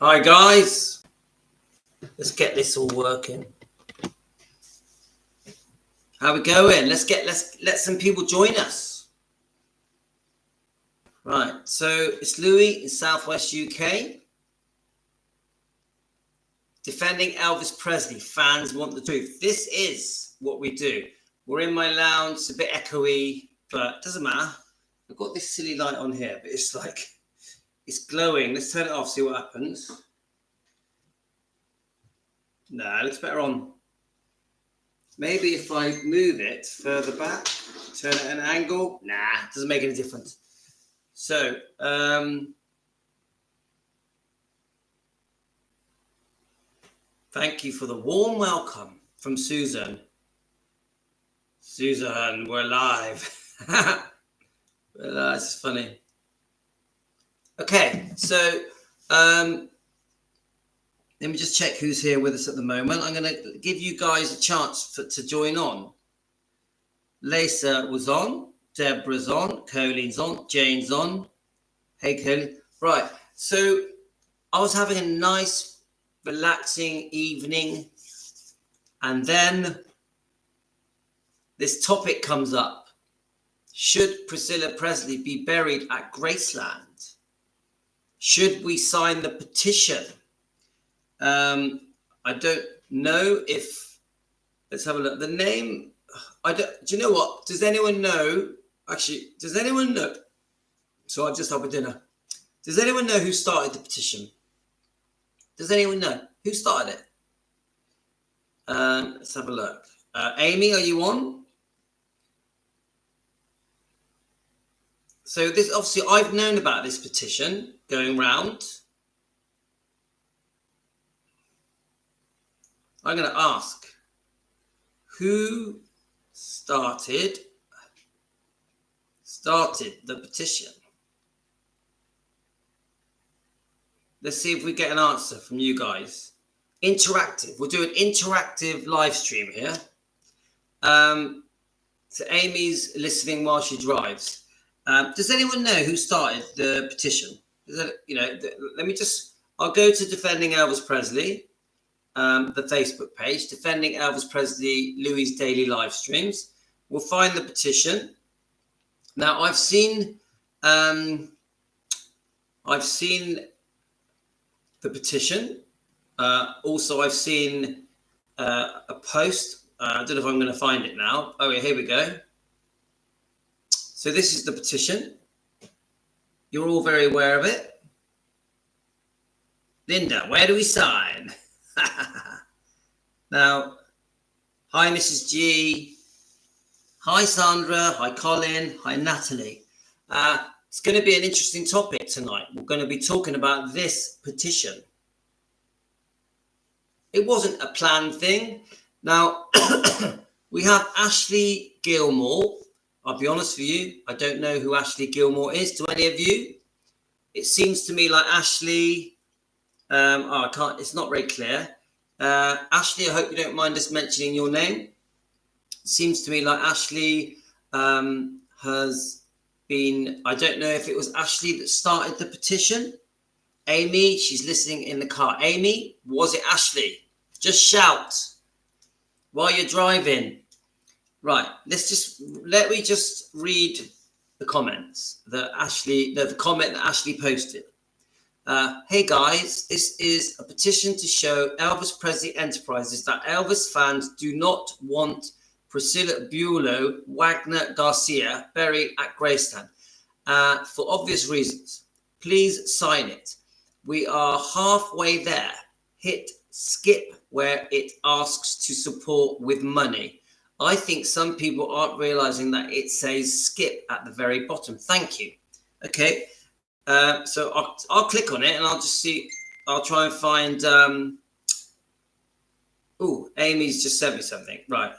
Hi guys, let's get this all working. How we going? Let's let some people join us. Right, so it's Louis in Southwest UK. Defending Elvis Presley, fans want the truth. This is what we do. We're in my lounge, it's a bit echoey, but it doesn't matter. I've got this silly light on here, but it's like, it's glowing. Let's turn it off, see what happens. Nah, it looks better on. Maybe if I move it further back, turn it at an angle, nah, it doesn't make any difference. So, thank you for the warm welcome from Susan. Susan, we're live. This is funny. Okay, so let me just check who's here with us at the moment. I'm going to give you guys a chance to join on. Lisa was on, Deborah's on, Colleen's on, Jane's on. Hey, Colleen. Right, so I was having a nice, relaxing evening, and then this topic comes up. Should Priscilla Presley be buried at Graceland? Should we sign the petition? I don't know if, let's have a look. The name, do you know what? Does anyone know? Actually, does anyone know? So I'll just have a dinner. Does anyone know who started the petition? Does anyone know who started it? Let's have a look. Amy, are you on? So this, obviously, I've known about this petition going round. I'm going to ask, who started the petition? Let's see if we get an answer from you guys. Interactive. We'll do an interactive live stream here. So Amy's listening while she drives. Does anyone know who started the petition? I'll go to Defending Elvis Presley. The Facebook page, Defending Elvis Presley, Louis' daily live streams. We'll find the petition. Now, I've seen the petition. Also, I've seen a post. I don't know if I'm going to find it now. Oh, yeah, here we go. So this is the petition. You're all very aware of it. Linda, where do we sign? Now, hi, Mrs. G. Hi, Sandra. Hi, Colin. Hi, Natalie. It's going to be an interesting topic tonight. We're going to be talking about this petition. It wasn't a planned thing. Now, we have Ashley Gilmore. I'll be honest with you. I don't know who Ashley Gilmore is. Do any of you? It seems to me like Ashley... I can't, it's not very clear. Ashley, I hope you don't mind us mentioning your name. It seems to me like Ashley has been, I don't know if it was Ashley that started the petition. Amy, she's listening in the car. Amy, was it Ashley? Just shout while you're driving. Right, let me just read the comments that the comment that Ashley posted. Hey guys, this is a petition to show Elvis Presley Enterprises that Elvis fans do not want Priscilla Buelow Wagner Garcia buried at Graceland for obvious reasons. Please sign it. We are halfway there. Hit skip where it asks to support with money. I think some people aren't realizing that it says skip at the very bottom. Thank you. Okay. So I'll click on it and I'll just see. I'll try and find. Amy's just sent me something. Right.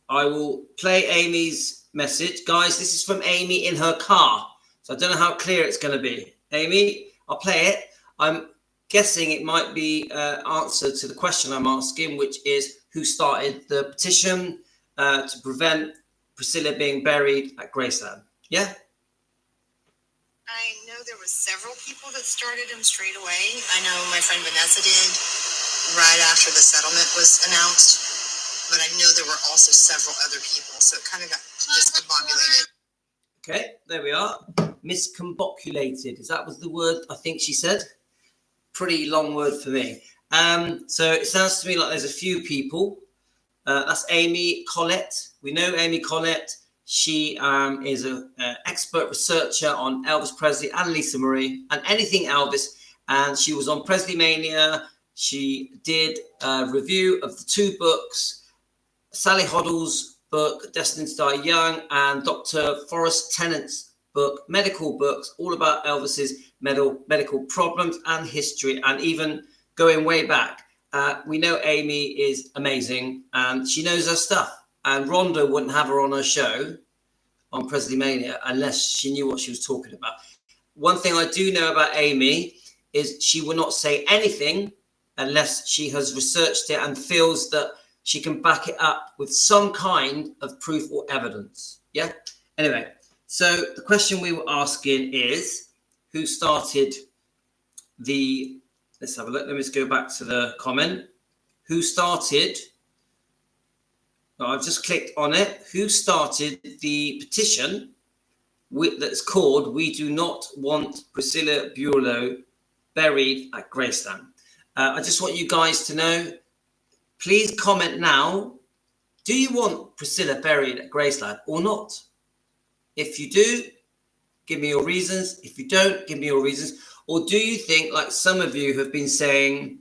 I will play Amy's message. Guys, this is from Amy in her car. So I don't know how clear it's going to be. Amy, I'll play it. I'm guessing it might be answer to the question I'm asking, which is who started the petition to prevent Priscilla being buried at Graceland. Yeah? I know there was several people that started him straight away. I know my friend Vanessa did right after the settlement was announced, but I know there were also several other people, so it kind of got discombobulated. Okay, there we are. Miscombobulated. That was the word I think she said. Pretty long word for me. So it sounds to me like there's a few people. That's Amy Collette. We know Amy Collette. She is an expert researcher on Elvis Presley and Lisa Marie and anything Elvis. And she was on Presley Mania. She did a review of the two books, Sally Hoddle's book, Destined to Die Young, and Dr. Forrest Tennant's book, medical books, all about Elvis's medical problems and history, and even going way back. We know Amy is amazing and she knows her stuff. And Rhonda wouldn't have her on her show on Presley Mania unless she knew what she was talking about. One thing I do know about Amy is she will not say anything unless she has researched it and feels that she can back it up with some kind of proof or evidence. Yeah. Anyway, so the question we were asking is, who started the... Let's have a look. Let me just go back to the comment. Who started... I've just clicked on it. Who started the petition that's called "We Do Not Want Priscilla Buelow Buried at Graceland"? I just want you guys to know, please comment now. Do you want Priscilla buried at Graceland or not? If you do, give me your reasons. If you don't, give me your reasons. Or do you think, like some of you have been saying,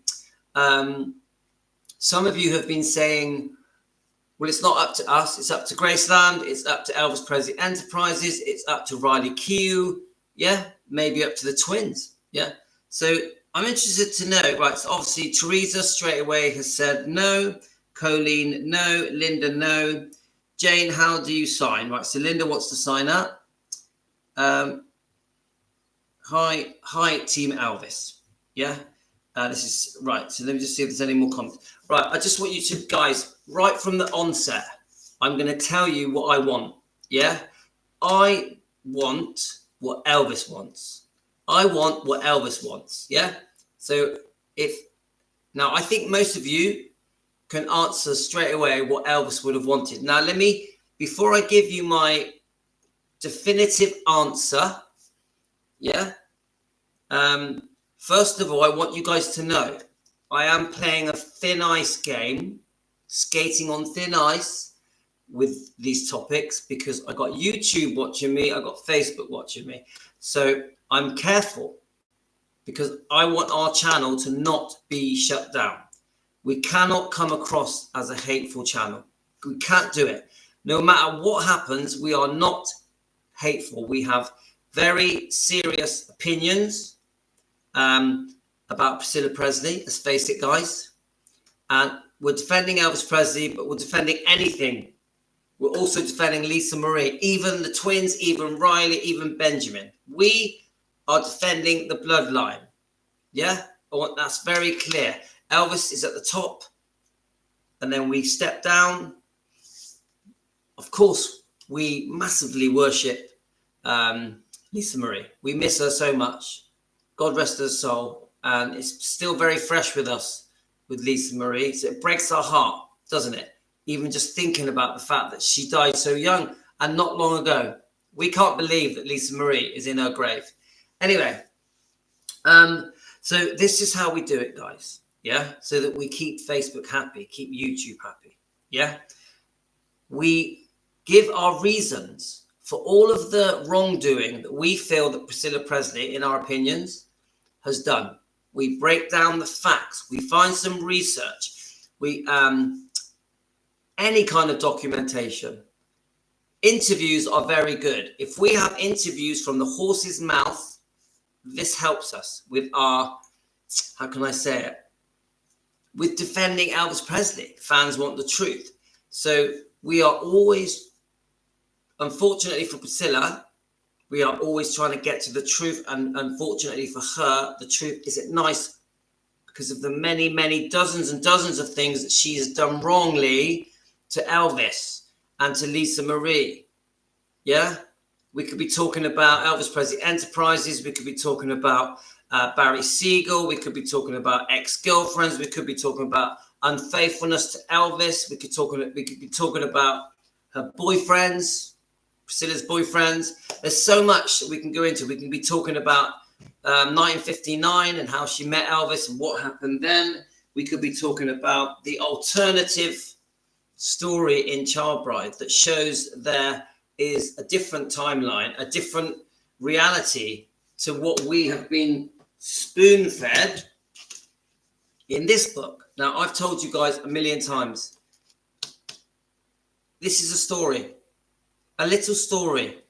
well, it's not up to us. It's up to Graceland. It's up to Elvis Presley Enterprises. It's up to Riley Q. Yeah, maybe up to the twins. Yeah. So I'm interested to know. Right. So obviously, Teresa straight away has said no. Colleen, no. Linda, no. Jane, how do you sign? Right. So Linda wants to sign up. Hi, Team Elvis. Yeah. This is right. So let me just see if there's any more comments. Right. I just want you to, guys, right from the onset, I'm going to tell you what I want. Yeah. I want what Elvis wants. I want what Elvis wants. Yeah. So now I think most of you can answer straight away what Elvis would have wanted. Now, before I give you my definitive answer. Yeah. First of all, I want you guys to know I am playing a thin ice game, skating on thin ice with these topics because I got YouTube watching me, I got Facebook watching me. So I'm careful because I want our channel to not be shut down. We cannot come across as a hateful channel. We can't do it. No matter what happens, we are not hateful. We have very serious opinions about Priscilla Presley. Let's face it, guys. And we're defending Elvis Presley, but we're defending anything. We're also defending Lisa Marie, even the twins, even Riley, even Benjamin. We are defending the bloodline. Yeah, I want that's very clear. Elvis is at the top, and then we step down. Of course, we massively worship Lisa Marie. We miss her so much. God rest her soul. And it's still very fresh with us, with Lisa Marie. So it breaks our heart, doesn't it? Even just thinking about the fact that she died so young and not long ago. We can't believe that Lisa Marie is in her grave. Anyway, so this is how we do it, guys. Yeah, so that we keep Facebook happy, keep YouTube happy. Yeah, we give our reasons for all of the wrongdoing that we feel that Priscilla Presley, in our opinions, has done. We break down the facts. We find some research. We any kind of documentation. Interviews are very good. If we have interviews from the horse's mouth, this helps us with our, how can I say it? With defending Elvis Presley. Fans want the truth. So we are always, unfortunately for Priscilla, we are always trying to get to the truth. And unfortunately for her, the truth isn't nice because of the many, many dozens and dozens of things that she has done wrongly to Elvis and to Lisa Marie. Yeah? We could be talking about Elvis Presley Enterprises. We could be talking about Barry Siegel. We could be talking about ex-girlfriends. We could be talking about unfaithfulness to Elvis. We could be talking about her boyfriends, Priscilla's boyfriends. There's so much that we can go into. We can be talking about 1959 and how she met Elvis and what happened then. We could be talking about the alternative story in Child Bride that shows there is a different timeline, a different reality to what we have been spoon-fed in this book. Now, I've told you guys a million times, this is a story, a little story.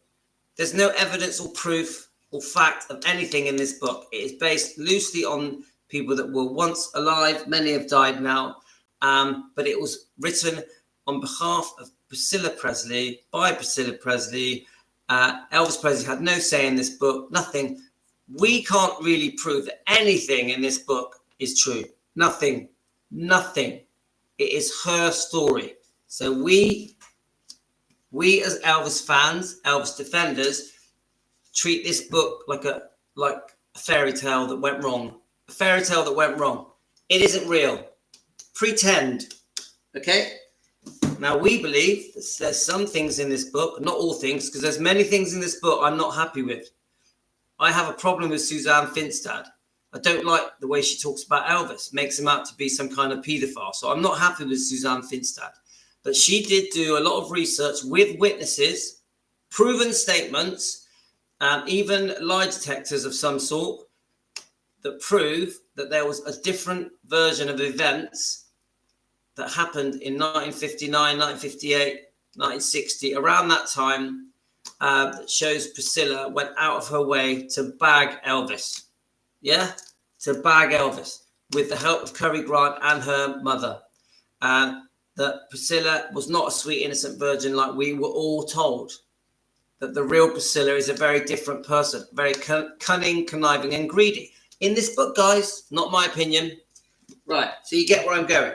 There's no evidence or proof or fact of anything in this book. It is based loosely on people that were once alive. Many have died now, but it was written on behalf of Priscilla Presley, by Priscilla Presley. Elvis Presley had no say in this book, nothing. We can't really prove that anything in this book is true. Nothing. It is her story. So we as Elvis fans, Elvis defenders, treat this book like a fairy tale that went wrong. A fairy tale that went wrong. It isn't real. Pretend. Okay? Now, we believe that there's some things in this book, not all things, because there's many things in this book I'm not happy with. I have a problem with Suzanne Finstad. I don't like the way she talks about Elvis, makes him out to be some kind of paedophile. So I'm not happy with Suzanne Finstad. But she did do a lot of research with witnesses, proven statements, even lie detectors of some sort that prove that there was a different version of events that happened in 1959, 1958, 1960, around that time, that shows Priscilla went out of her way to bag Elvis. Yeah? To bag Elvis with the help of Cary Grant and her mother. That Priscilla was not a sweet, innocent virgin like we were all told. That the real Priscilla is a very different person, very cunning, conniving, and greedy. In this book, guys, not my opinion. Right, so you get where I'm going.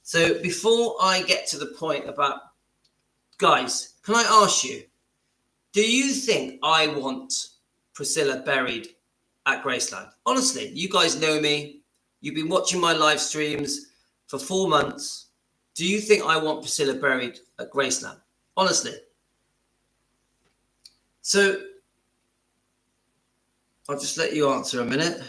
So before I get to the point about, guys, can I ask you, do you think I want Priscilla buried at Graceland? Honestly, you guys know me. You've been watching my live streams for 4 months. Do you think I want Priscilla buried at Graceland? Honestly. So I'll just let you answer a minute.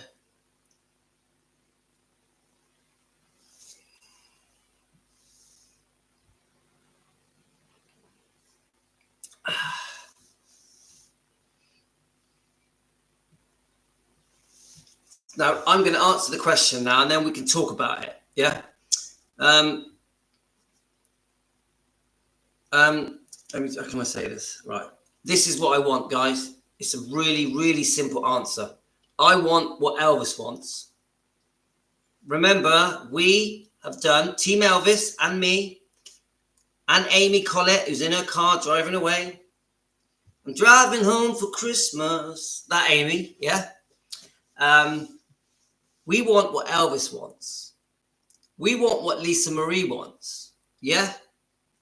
Now, I'm going to answer the question now, and then we can talk about it. Yeah. How can I say this? Right. This is what I want, guys. It's a really, really simple answer. I want what Elvis wants. Remember, we have done, Team Elvis and me, and Amy Collette, who's in her car driving away. I'm driving home for Christmas. That Amy, yeah? We want what Elvis wants. We want what Lisa Marie wants. Yeah?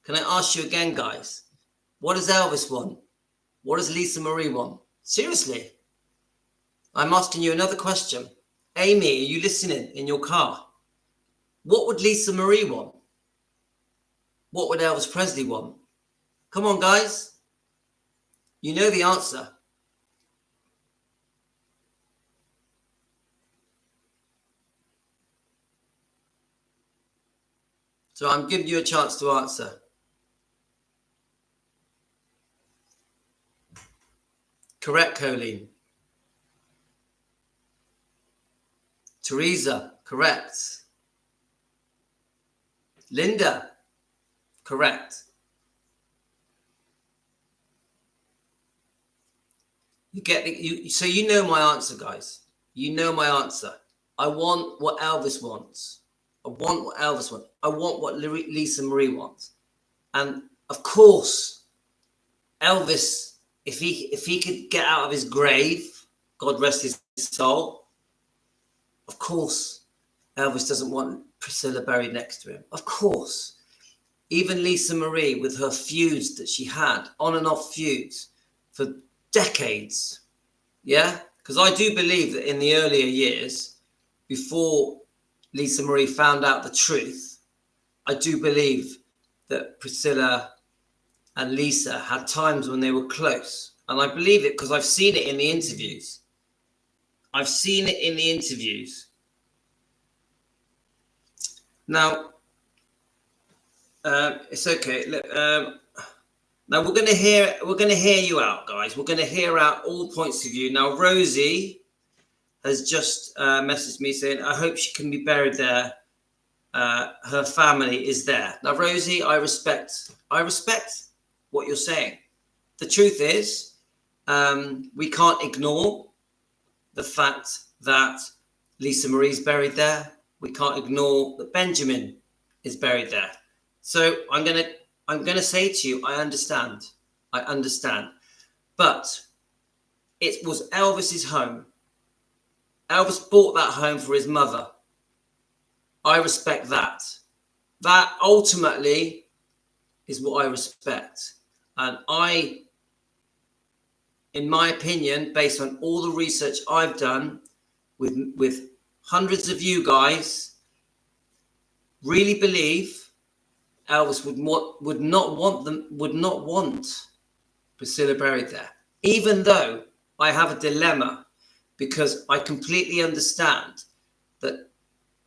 Can I ask you again, guys? What does Elvis want? What does Lisa Marie want? Seriously. I'm asking you another question. Amy, are you listening in your car? What would Lisa Marie want? What would Elvis Presley want? Come on, guys. You know the answer. So I'm giving you a chance to answer. Correct, Colleen. Teresa, correct. Linda, correct. You get the, so you know my answer, guys. You know my answer. I want what Elvis wants. I want what Elvis wants. I want what Lisa Marie wants. And of course, Elvis, if he could get out of his grave, God rest his soul, of course, Elvis doesn't want Priscilla buried next to him. Of course. Even Lisa Marie, with her feuds that she had, on and off feuds, for decades. Yeah, because I do believe that in the earlier years, before Lisa Marie found out the truth, I do believe that Priscilla and Lisa had times when they were close. And I believe it because I've seen it in the interviews. I've seen it in the interviews. Now, it's okay. Look, now we're going to hear you out, guys. We're going to hear out all points of view. Now, Rosie has just messaged me saying, I hope she can be buried there. Her family is there. Now, Rosie, I respect what you're saying. The truth is, we can't ignore the fact that Lisa Marie's buried there. We can't ignore that Benjamin is buried there. So I'm gonna say to you, I understand, but it was Elvis's home. Elvis bought that home for his mother. I respect that. That ultimately is what I respect. And I, in my opinion, based on all the research I've done with hundreds of you guys, really believe Elvis would not want Priscilla buried there. Even though I have a dilemma, because I completely understand that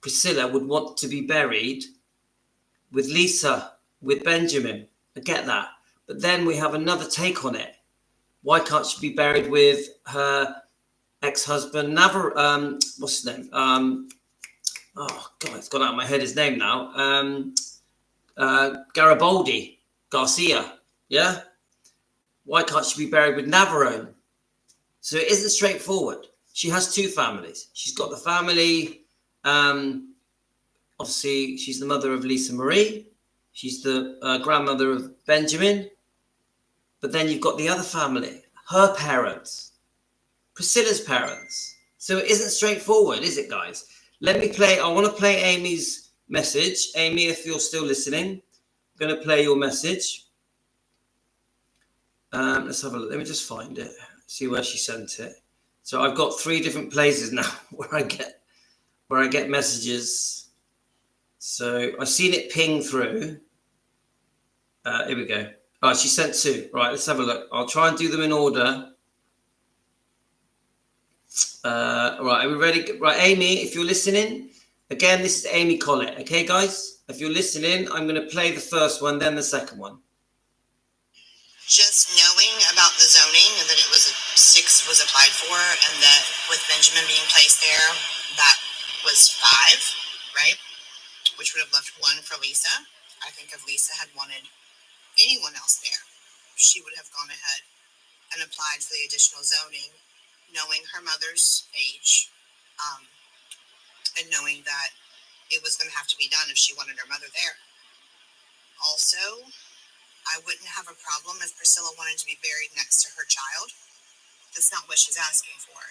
Priscilla would want to be buried with Lisa, with Benjamin. I get that. But then we have another take on it. Why can't she be buried with her ex-husband, what's his name? Oh, God, it's gone out of my head, his name now. Garibaldi, Garcia, yeah? Why can't she be buried with Navarone? So it isn't straightforward. She has two families. She's got the family, obviously, she's the mother of Lisa Marie. She's the grandmother of Benjamin. But then you've got the other family, her parents, Priscilla's parents. So it isn't straightforward, is it, guys? I want to play Amy's message. Amy, if you're still listening, I'm going to play your message. Let's have a look. Let me just find it, see where she sent it. So I've got 3 different places now where I get messages. So I've seen it ping through. Here we go. Oh, she sent 2. Right, let's have a look. I'll try and do them in order. Right, are we ready? Right, Amy, if you're listening, again, this is Amy Collett. Okay, guys? If you're listening, I'm going to play the first one, then the second one. Just knowing about the zoning and that it was 6 was applied for, and that with Benjamin being placed there, that was 5, right? Which would have left 1 for Lisa. I think if Lisa had wanted anyone else there, she would have gone ahead and applied for the additional zoning, knowing her mother's age, and knowing that it was going to have to be done if she wanted her mother there. Also, I wouldn't have a problem if Priscilla wanted to be buried next to her child. That's not what she's asking for.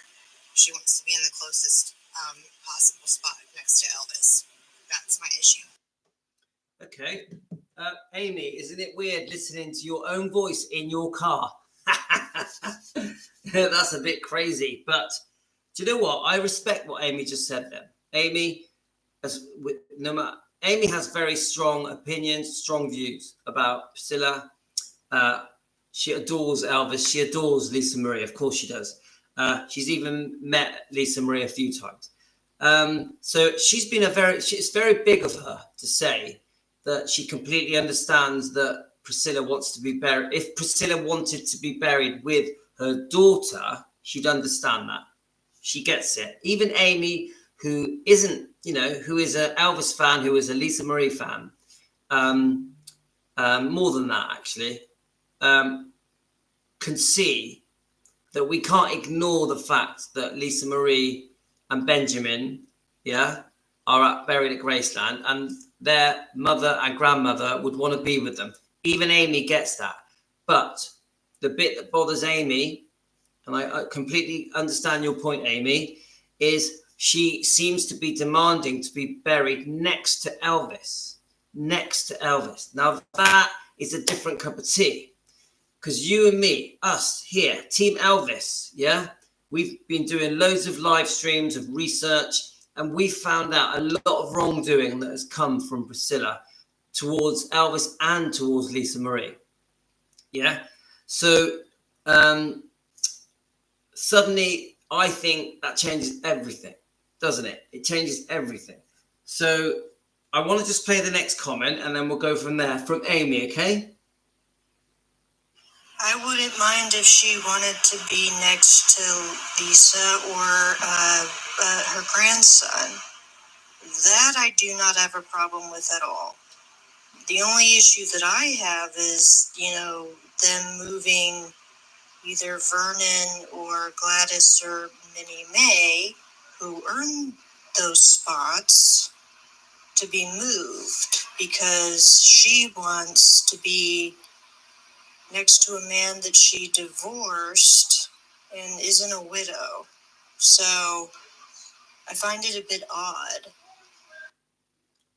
She wants to be in the closest possible spot next to Elvis. That's my issue. Okay. Amy, isn't it weird listening to your own voice in your car? That's a bit crazy. But do you know what? I respect what Amy just said then. Amy has very strong opinions, strong views about Priscilla. She adores Elvis. She adores Lisa Marie. Of course she does. She's even met Lisa Marie a few times. So it's very big of her to say that she completely understands that Priscilla wants to be buried. If Priscilla wanted to be buried with her daughter, she'd understand that. She gets it. Even Amy, who isn't, who is an Elvis fan, who is a Lisa Marie fan, more than that, actually, can see that we can't ignore the fact that Lisa Marie and Benjamin, are buried at Graceland, and their mother and grandmother would want to be with them. Even Amy gets that. But the bit that bothers Amy, and I completely understand your point, Amy, is she seems to be demanding to be buried next to Elvis. Now, that is a different cup of tea. because you and me, us here, Team Elvis, yeah, we've been doing loads of live streams of research, and we found out a lot of wrongdoing that has come from Priscilla towards Elvis and towards Lisa Marie. Yeah. So suddenly I think that changes everything, doesn't it? It changes everything. So I want to just play the next comment and then we'll go from there from Amy, okay? I wouldn't mind if she wanted to be next to Lisa or her grandson. That I do not have a problem with at all. The only issue that I have is, them moving either Vernon or Gladys or Minnie May, who earned those spots, to be moved because she wants to be next to a man that she divorced and isn't a widow. So I find it a bit odd.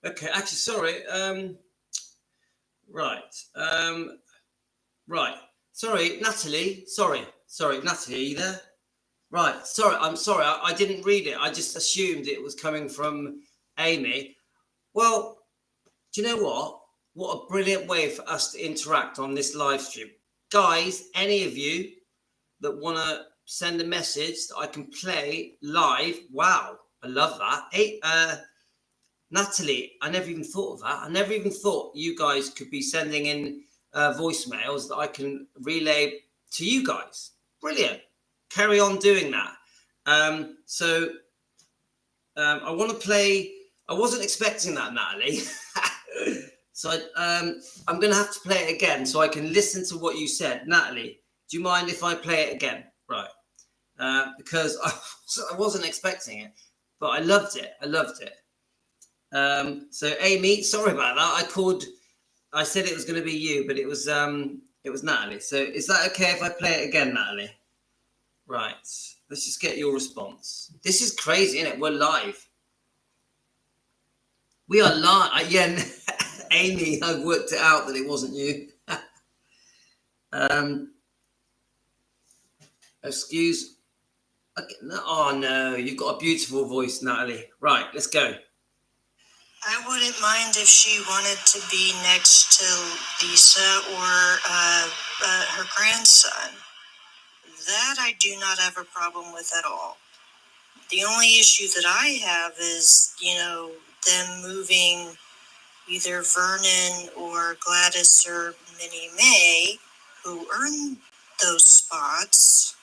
Okay, actually, sorry. Right. Sorry, Natalie. Sorry, Natalie, are you there? Right. Sorry, I'm sorry. I didn't read it. I just assumed it was coming from Amy. Well, do you know what? What a brilliant way for us to interact on this live stream. Guys, any of you that want to send a message that I can play live, wow, I love that. Hey, Natalie, I never even thought of that. I never even thought you guys could be sending in voicemails that I can relay to you guys. Brilliant. Carry on doing that. So I want to play. I wasn't expecting that, Natalie. So I'm going to have to play it again so I can listen to what you said. Natalie, do you mind if I play it again? Right. Because I wasn't expecting it, but I loved it. So Amy, sorry about that. I said it was going to be you, but it was Natalie. So is that okay if I play it again, Natalie? Right. Let's just get your response. This is crazy, isn't it? We're live. We are live. Yeah, Amy, I've worked it out that it wasn't you. Excuse. Oh no, you've got a beautiful voice, Natalie. Right, let's go. I wouldn't mind if she wanted to be next to Lisa or her grandson. That I do not have a problem with at all. The only issue that I have is, them moving either Vernon or Gladys or Minnie May, who earned those spots,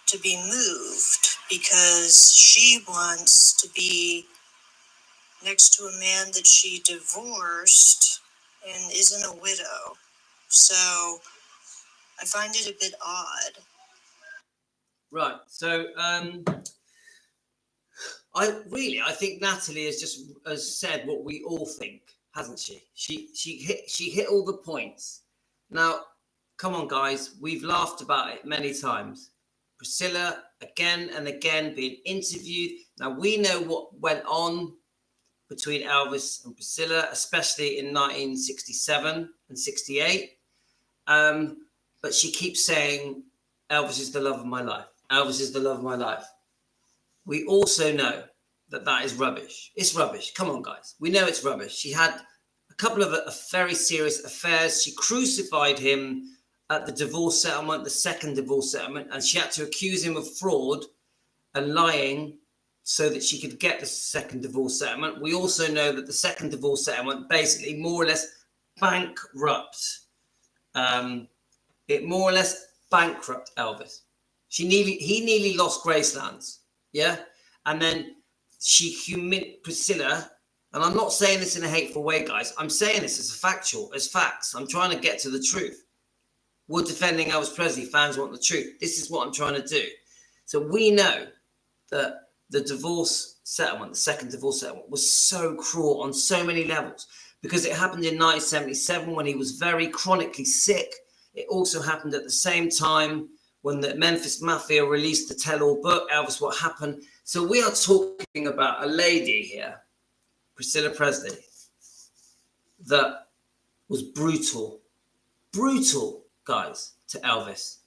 to be moved because she wants to be next to a man that she divorced and isn't a widow. So I find it a bit odd. Right. So I think Natalie has said what we all think, hasn't she? She hit all the points. Now, come on, guys. We've laughed about it many times. Priscilla again and again being interviewed. Now we know what went on between Elvis and Priscilla, especially in 1967 and 68. But she keeps saying, Elvis is the love of my life. Elvis is the love of my life. We also know that is rubbish. It's rubbish. Come on, guys. We know it's rubbish. She had a couple of very serious affairs. She crucified him at the divorce settlement, the second divorce settlement, and she had to accuse him of fraud and lying so that she could get the second divorce settlement. We also know that the second divorce settlement basically more or less bankrupt. It more or less bankrupt Elvis. He nearly lost Graceland, yeah? And then she humiliated Priscilla, and I'm not saying this in a hateful way, guys. I'm saying this as facts. I'm trying to get to the truth. We're defending Elvis Presley. Fans want the truth. This is what I'm trying to do. So we know that the divorce settlement, the second divorce settlement, was so cruel on so many levels because it happened in 1977 when he was very chronically sick. It also happened at the same time when the Memphis Mafia released the tell-all book, Elvis, What Happened. So we are talking about a lady here, Priscilla Presley, that was brutal, guys. to Elvis.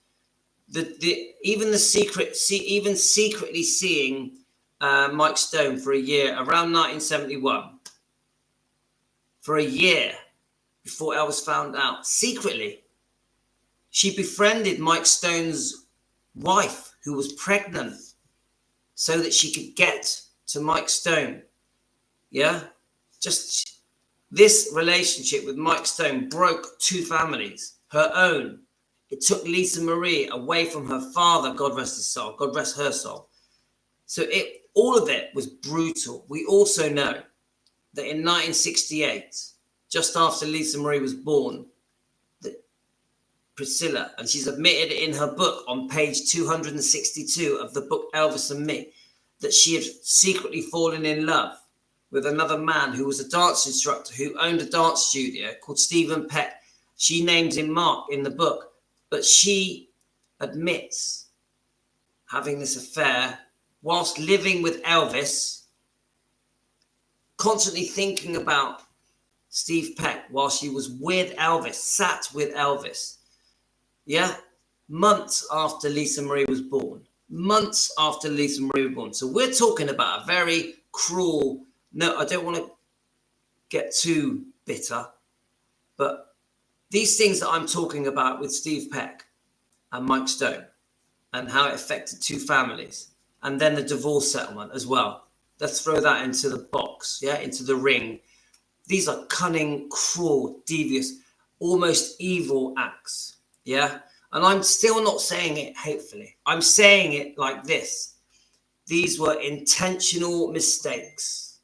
Even secretly seeing Mike Stone for a year around 1971, for a year before Elvis found out, secretly, she befriended Mike Stone's wife, who was pregnant, so that she could get to Mike Stone. Yeah, just this relationship with Mike Stone broke two families, her own. It took Lisa Marie away from her father, God rest his soul, God rest her soul. So all of it was brutal. We also know that in 1968, just after Lisa Marie was born, that Priscilla, and she's admitted it in her book on page 262 of the book Elvis and Me, that she had secretly fallen in love with another man who was a dance instructor who owned a dance studio called Stephen Peck. She names him Mark in the book, but she admits having this affair whilst living with Elvis, constantly thinking about Steve Peck while she was with Elvis, sat with Elvis. Yeah, months after Lisa Marie was born. Months after Lisa Marie was born. So we're talking about a very cruel, no, I don't want to get too bitter, but these things that I'm talking about with Steve Peck and Mike Stone and how it affected two families, and then the divorce settlement as well. Let's throw that into the box, yeah, into the ring. These are cunning, cruel, devious, almost evil acts, yeah? And I'm still not saying it hatefully. I'm saying it like this. These were intentional mistakes.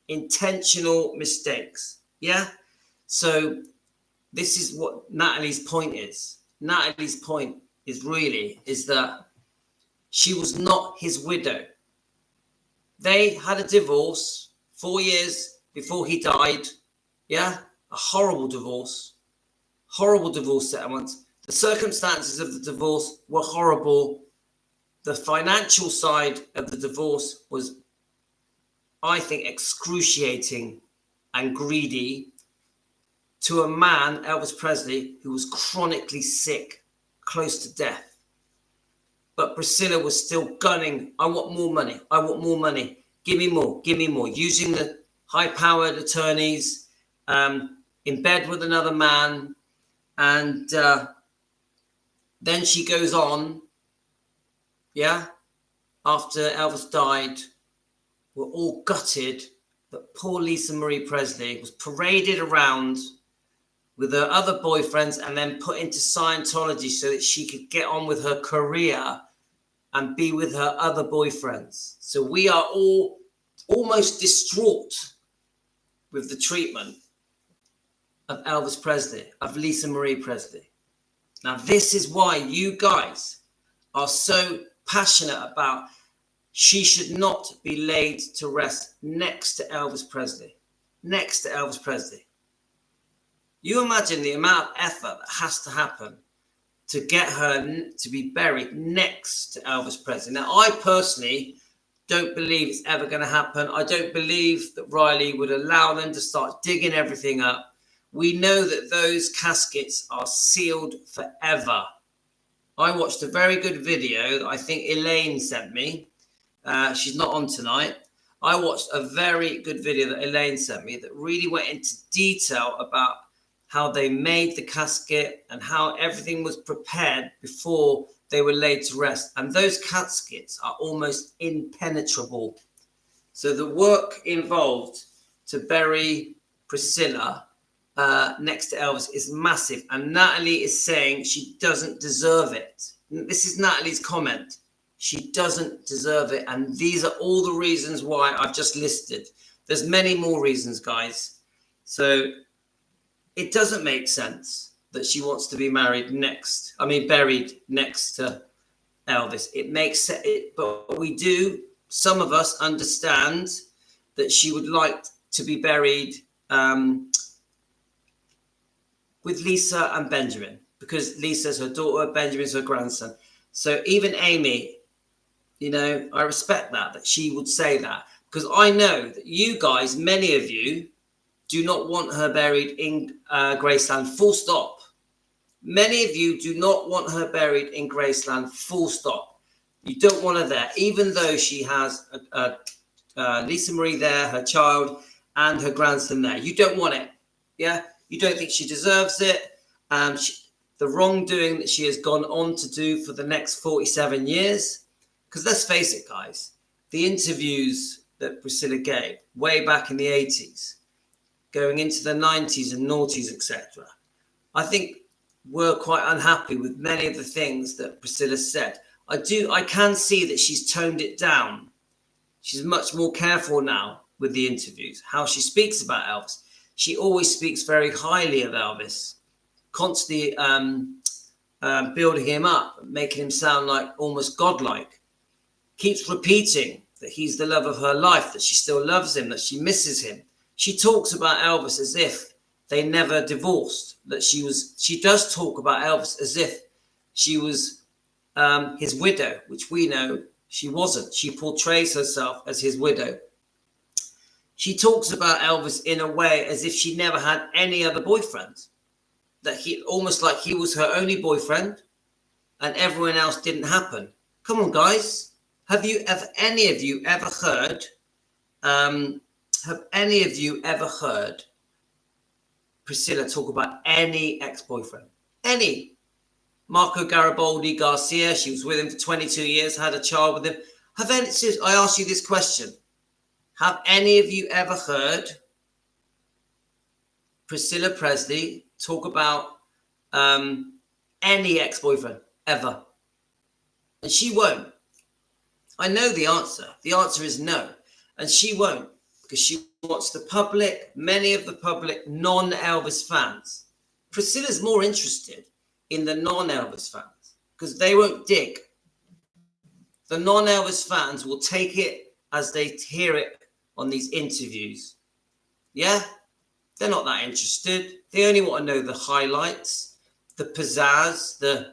Intentional mistakes, yeah? So this is what Natalie's point is. Natalie's point is that she was not his widow. They had a divorce 4 years before he died. Yeah, a horrible divorce settlement. The circumstances of the divorce were horrible. The financial side of the divorce was, I think, excruciating and greedy to a man, Elvis Presley, who was chronically sick, close to death. But Priscilla was still gunning. I want more money. I want more money. Give me more. Give me more. Using the high-powered attorneys, in bed with another man. And then she goes on, yeah, after Elvis died, we're all gutted that poor Lisa Marie Presley was paraded around with her other boyfriends and then put into Scientology so that she could get on with her career and be with her other boyfriends. So we are all almost distraught with the treatment of Elvis Presley, of Lisa Marie Presley. Now, this is why you guys are so passionate about she should not be laid to rest next to Elvis Presley. Next to Elvis Presley. You imagine the amount of effort that has to happen to get her to be buried next to Elvis Presley. Now, I personally don't believe it's ever going to happen. I don't believe that Riley would allow them to start digging everything up. We know that those caskets are sealed forever. I watched a very good video that I think Elaine sent me. She's not on tonight. I watched a very good video that Elaine sent me that really went into detail about how they made the casket and how everything was prepared before they were laid to rest. And those caskets are almost impenetrable. So the work involved to bury Priscilla next to Elvis is massive. And Natalie is saying she doesn't deserve it. This is Natalie's comment. She doesn't deserve it. And these are all the reasons why I've just listed. There's many more reasons, guys. So it doesn't make sense that she wants to be buried next to Elvis. It makes sense, but we do, some of us understand that she would like to be buried with Lisa and Benjamin, because Lisa's her daughter, Benjamin's her grandson. So even Amy, you know, I respect that she would say that, because I know that you guys, many of you, do not want her buried in Graceland, full stop. Many of you do not want her buried in Graceland, full stop. You don't want her there, even though she has Lisa Marie there, her child, and her grandson there. You don't want it. Yeah? You don't think she deserves it. The wrongdoing that she has gone on to do for the next 47 years. Because let's face it, guys, the interviews that Priscilla gave way back in the 80s, going into the 90s and noughties, etc., I think we're quite unhappy with many of the things that Priscilla said. I can see that she's toned it down. She's much more careful now with the interviews, how she speaks about Elvis. She always speaks very highly of Elvis, constantly building him up, making him sound like almost godlike. Keeps repeating that he's the love of her life, that she still loves him, that she misses him. She talks about Elvis as if they never divorced, that she does talk about Elvis as if she was his widow, which we know she wasn't. She portrays herself as his widow. She talks about Elvis in a way as if she never had any other boyfriend, that he almost like he was her only boyfriend and everyone else didn't happen. Come on, guys. Have any of you ever heard Priscilla talk about any ex-boyfriend? Any? Marco Garibaldi Garcia, she was with him for 22 years, had a child with him. I ask you this question. Have any of you ever heard Priscilla Presley talk about any ex-boyfriend ever? And she won't. I know the answer. The answer is no. And she won't, because she wants the public, many of the public, non-Elvis fans. Priscilla's more interested in the non-Elvis fans because they won't dig. The non-Elvis fans will take it as they hear it on these interviews. Yeah? They're not that interested. They only want to know the highlights, the pizzazz, the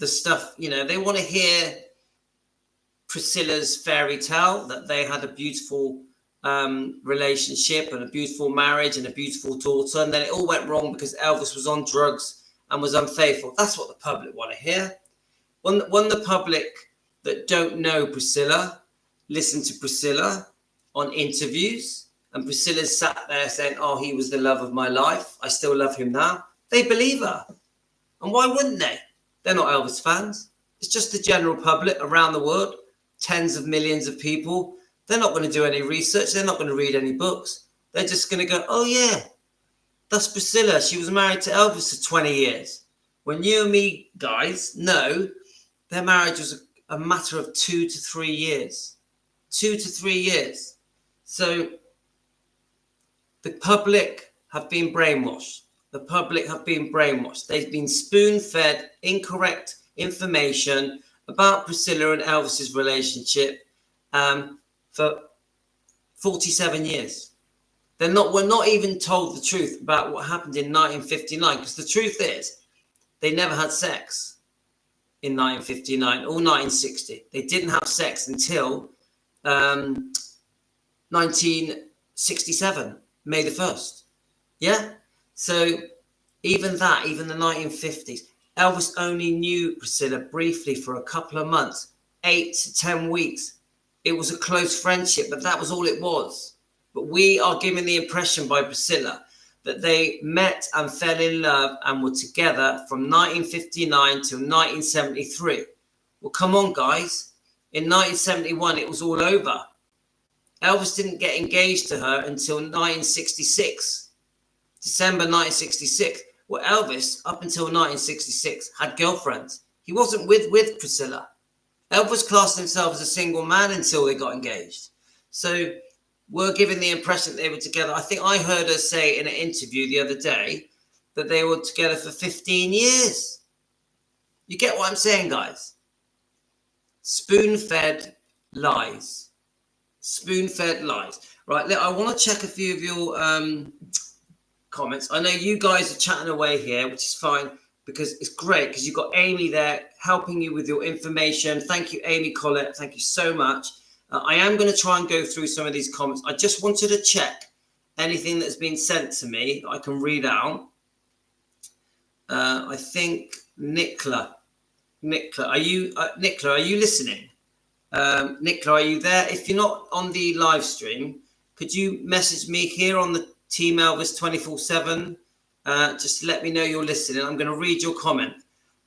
stuff, they want to hear Priscilla's fairy tale that they had a beautiful relationship and a beautiful marriage and a beautiful daughter, and then it all went wrong because Elvis was on drugs and was unfaithful. That's what the public want to hear. When the public that don't know Priscilla listen to Priscilla on interviews, and Priscilla's sat there saying, oh, he was the love of my life, I still love him now, they believe her. And why wouldn't they? They're not Elvis fans. It's just the general public around the world, tens of millions of people. They're not going to do any research. They're not going to read any books. They're just going to go, oh, yeah, that's Priscilla. She was married to Elvis for 20 years. When you and me, guys, know their marriage was a matter of 2 to 3 years. 2 to 3 years. So the public have been brainwashed. The public have been brainwashed. They've been spoon-fed incorrect information about Priscilla and Elvis's relationship for 47 years. We're not even told the truth about what happened in 1959, because the truth is they never had sex in 1959 or 1960. They didn't have sex until 1967, May the 1st. Yeah? So even the 1950s, Elvis only knew Priscilla briefly for a couple of months, 8 to 10 weeks. It was a close friendship, but that was all it was. But we are given the impression by Priscilla that they met and fell in love and were together from 1959 to 1973. Well, come on, guys. In 1971, it was all over. Elvis didn't get engaged to her until 1966, December 1966. Well, Elvis, up until 1966, had girlfriends. He wasn't with Priscilla. Elvis classed himself as a single man until they got engaged. So we're given the impression that they were together. I think I heard her say in an interview the other day that they were together for 15 years. You get what I'm saying, guys? Spoon-fed lies. Spoon-fed lies. Right, I want to check a few of your comments. I know you guys are chatting away here, which is fine, because it's great, because you've got Amy there helping you with your information. Thank you, Amy Collett. Thank you so much. I am going to try and go through some of these comments. I just wanted to check anything that's been sent to me that I can read out. I think Nicola, are you listening? Nicola, are you there? If you're not on the live stream, could you message me here on the Team Elvis 24/7? Just to let me know you're listening. I'm going to read your comment.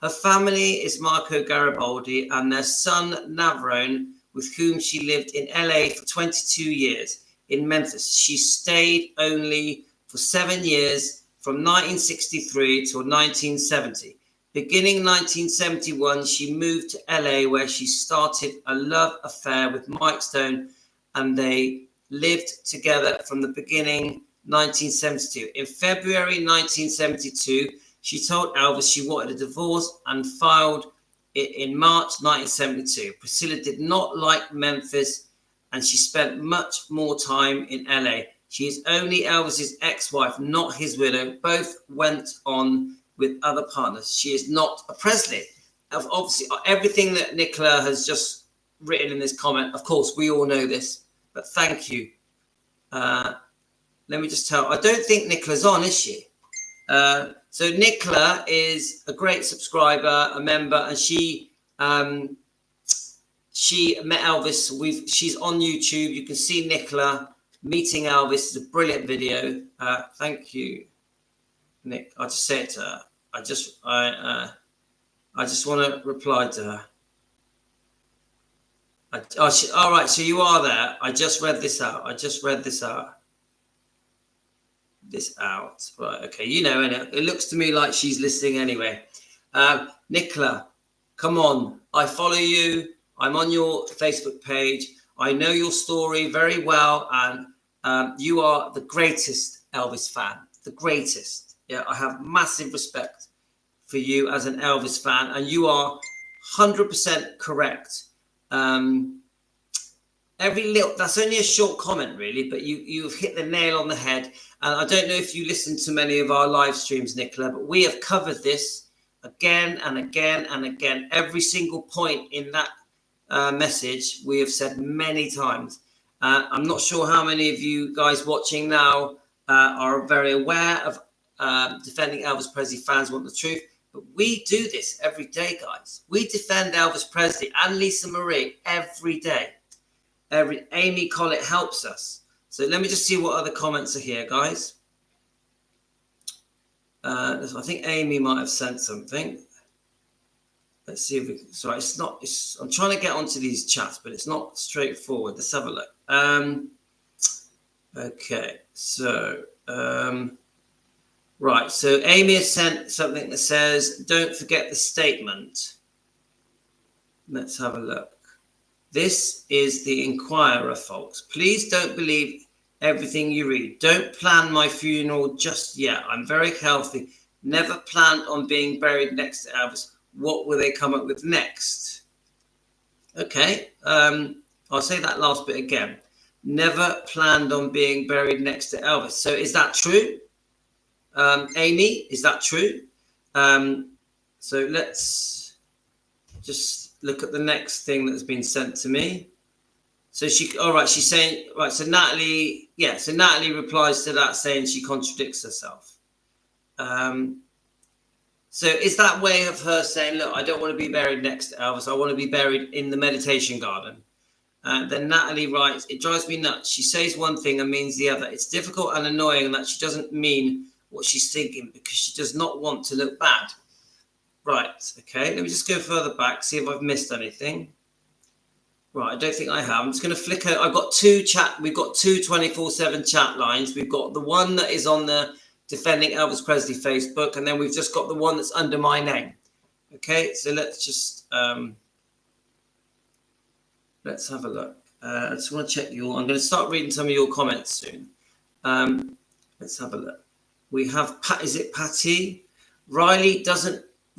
Her family is Marco Garibaldi and their son Navarone, with whom she lived in LA for 22 years in Memphis. She stayed only for 7 years from 1963 till 1970. Beginning 1971, she moved to LA where she started a love affair with Mike Stone, and they lived together from the beginning 1972. In February 1972, she told Elvis she wanted a divorce and filed it in March 1972. Priscilla did not like Memphis and she spent much more time in LA. She is only Elvis's ex-wife, not his widow. Both went on with other partners. She is not a Presley. Obviously, everything that Nicola has just written in this comment, of course, we all know this, but thank you. Let me just tell, I don't think Nicola's on, is she? So Nicola is a great subscriber, a member, and she met Elvis. She's on YouTube. You can see Nicola meeting Elvis. It's a brilliant video. Thank you, Nick. I'll just say it to her. I just want to reply to her. All right, so you are there. I just read this out. Right, okay, you know, and it looks to me like she's listening anyway. Nicola, come on, I follow you. I'm on your Facebook page. I know your story very well, and you are the greatest Elvis fan, the greatest. Yeah, I have massive respect for you as an Elvis fan, and you are 100% correct. That's only a short comment really, but you've hit the nail on the head. And I don't know if you listen to many of our live streams, Nicola, but we have covered this again and again and again. Every single point in that message we have said many times. I'm not sure how many of you guys watching now are very aware of Defending Elvis Presley Fans Want the Truth, but we do this every day, guys. We defend Elvis Presley and Lisa Marie every day. Amy Collett helps us. So let me just see what other comments are here, guys. I think Amy might have sent something. Let's see if we can. Sorry, I'm trying to get onto these chats, but it's not straightforward. Let's have a look. Okay, so right. So Amy has sent something that says, "Don't forget the statement." Let's have a look. This is the Inquirer, folks. Please don't believe everything you read. Don't plan my funeral just yet. I'm very healthy. Never planned on being buried next to Elvis. What will they come up with next? Okay. I'll say that last bit again. Never planned on being buried next to Elvis. So is that true? Amy, is that true? So let's just look at the next thing that's been sent to me. So she's saying, right, so Natalie replies to that saying she contradicts herself. So is that way of her saying, look, I don't want to be buried next to Elvis, I want to be buried in the meditation garden? Then Natalie writes, it drives me nuts. She says one thing and means the other. It's difficult and annoying that she doesn't mean what she's thinking because she does not want to look bad. Right, okay, let me just go further back, see if I've missed anything. Right, I don't think I have. I'm just going to flick out. We've got two 24/7 chat lines. We've got the one that is on the Defending Elvis Presley Facebook, and then we've just got the one that's under my name. Okay, so let's just let's have a look. I just want to check I'm going to start reading some of your comments soon. Let's have a look. We have is it Patty?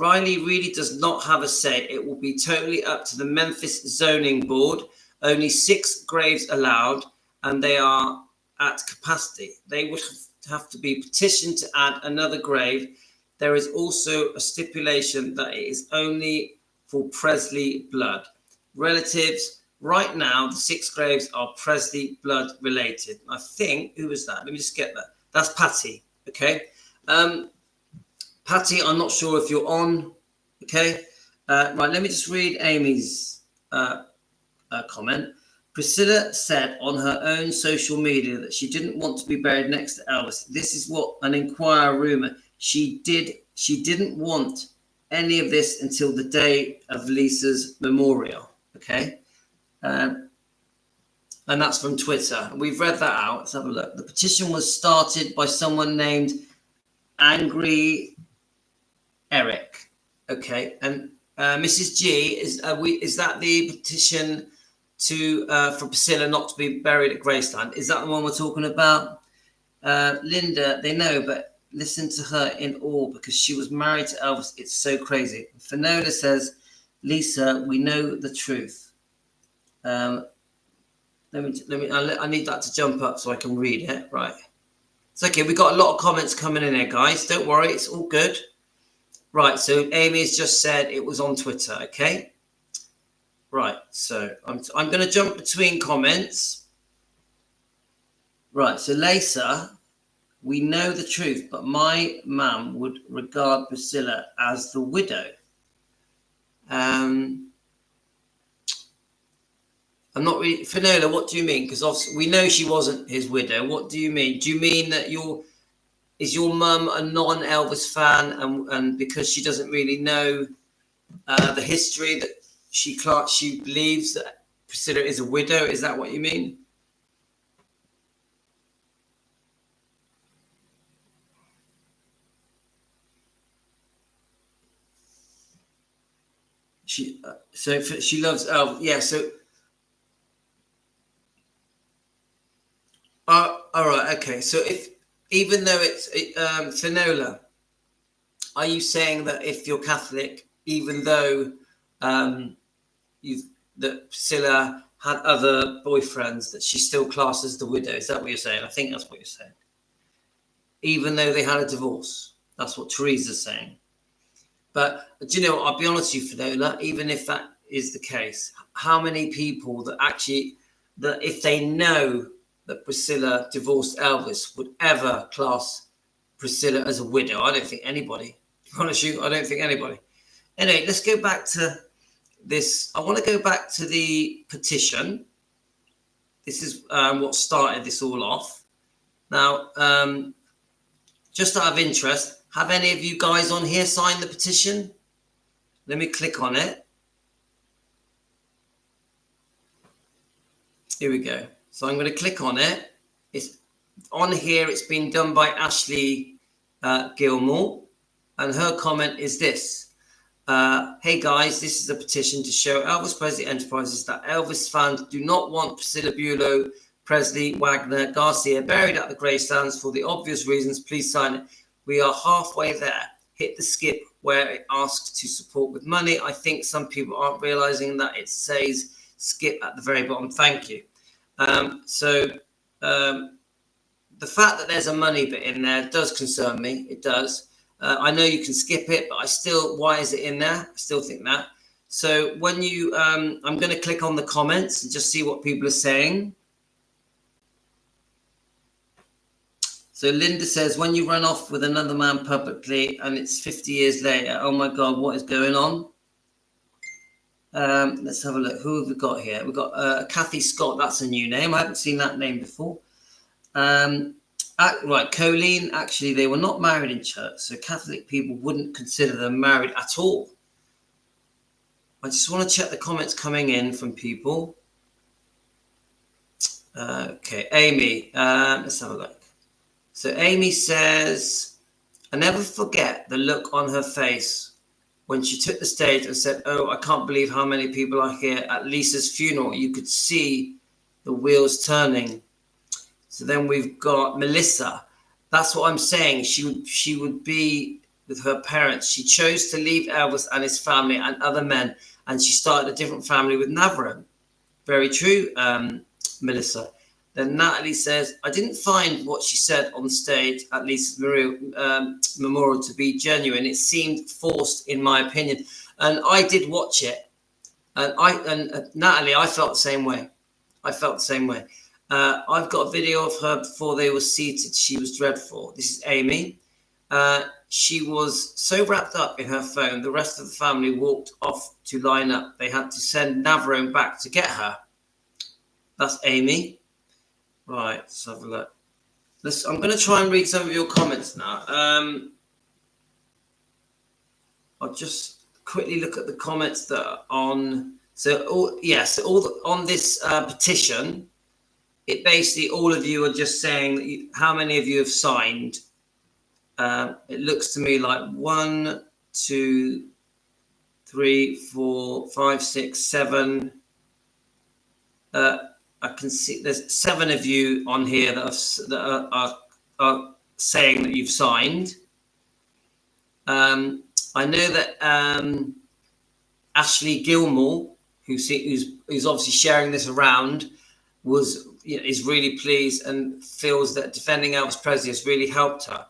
Riley really does not have a say. It will be totally up to the Memphis zoning board. Only 6 graves allowed, and they are at capacity. They would have to be petitioned to add another grave. There is also a stipulation that it is only for Presley blood relatives. Right now, the 6 graves are Presley blood related. I think, who was that? Let me just get that. That's Patty. Okay. Patty, I'm not sure if you're on. Okay. Right, let me just read Amy's comment. Priscilla said on her own social media that she didn't want to be buried next to Elvis. This is what an Inquirer rumor. She didn't want any of this until the day of Lisa's memorial. Okay. And that's from Twitter. We've read that out. Let's have a look. The petition was started by someone named Angry Eric. Okay. And Mrs. G, is that the petition to for Priscilla not to be buried at Graceland? Is that the one we're talking about? Linda, they know, but listen to her in awe because she was married to Elvis. It's so crazy. Finola says, Lisa, we know the truth. I need that to jump up so I can read it. Right. It's okay. We got a lot of comments coming in here, guys. Don't worry. It's all good. Right. So Amy has just said it was on Twitter. Okay. Right. So I'm going to jump between comments. Right. So Lisa, we know the truth, but my mum would regard Priscilla as the widow. I'm not really, Finola, what do you mean? Because obviously we know she wasn't his widow. What do you mean? Do you mean that is your mum a non-Elvis fan and because she doesn't really know the history that she believes that Priscilla is a widow? Is that what you mean? So she loves Elvis. Yeah, so all right, okay. So even though it's Finola, are you saying that if you're Catholic, even though that Priscilla had other boyfriends, that she still classes the widow? Is that what you're saying? I think that's what you're saying. Even though they had a divorce, that's what Teresa's saying. But do you know what? I'll be honest with you, Finola. Even if that is the case, how many people that if they know that Priscilla divorced Elvis would ever class Priscilla as a widow? I don't think anybody. To be honest with you, I don't think anybody. Anyway, let's go back to this. I want to go back to the petition. This is what started this all off. Now, just out of interest, have any of you guys on here signed the petition? Let me click on it. Here we go. So I'm going to click on it. It's on here. It's been done by Ashley Gilmore. And her comment is this. Hey guys, this is a petition to show Elvis Presley Enterprises that Elvis fans do not want Priscilla Buelow, Presley, Wagner, Garcia buried at the Gracelands for the obvious reasons. Please sign it. We are halfway there. Hit the skip where it asks to support with money. I think some people aren't realizing that it says skip at the very bottom. Thank you. The fact that there's a money bit in there does concern me. It does. I know you can skip it, but why is it in there? I still think that. So when you, I'm going to click on the comments and just see what people are saying. So Linda says, when you run off with another man publicly and it's 50 years later, oh my God, what is going on? Let's have a look. Who have we got here? We've got Kathy Scott. That's a new name. I haven't seen that name before. Right, Colleen, actually, they were not married in church, so Catholic people wouldn't consider them married at all. I just want to check the comments coming in from people. Okay, Amy, let's have a look. So Amy says, I never forget the look on her face when she took the stage and said, oh, I can't believe how many people are here at Lisa's funeral. You could see the wheels turning. So then we've got Melissa. That's what I'm saying. She would be with her parents. She chose to leave Elvis and his family and other men, and she started a different family with Navarone. Very true, Melissa. Then Natalie says, I didn't find what she said on stage at Lisa's memorial to be genuine. It seemed forced, in my opinion. And I did watch it. And Natalie, I felt the same way. I've got a video of her before they were seated. She was dreadful. This is Amy. she was so wrapped up in her phone, the rest of the family walked off to line up. They had to send Navarone back to get her. That's Amy. Right, let's have a look. I'm going to try and read some of your comments now. I'll just quickly look at the comments that are on. On this petition, it basically, all of you are just saying that how many of you have signed. It looks to me like 1, 2, 3, 4, 5, 6, 7. I can see there's 7 of you on here that are saying that you've signed. I know that Ashley Gilmore, who's obviously sharing this around, is really pleased and feels that defending Elvis Presley has really helped her.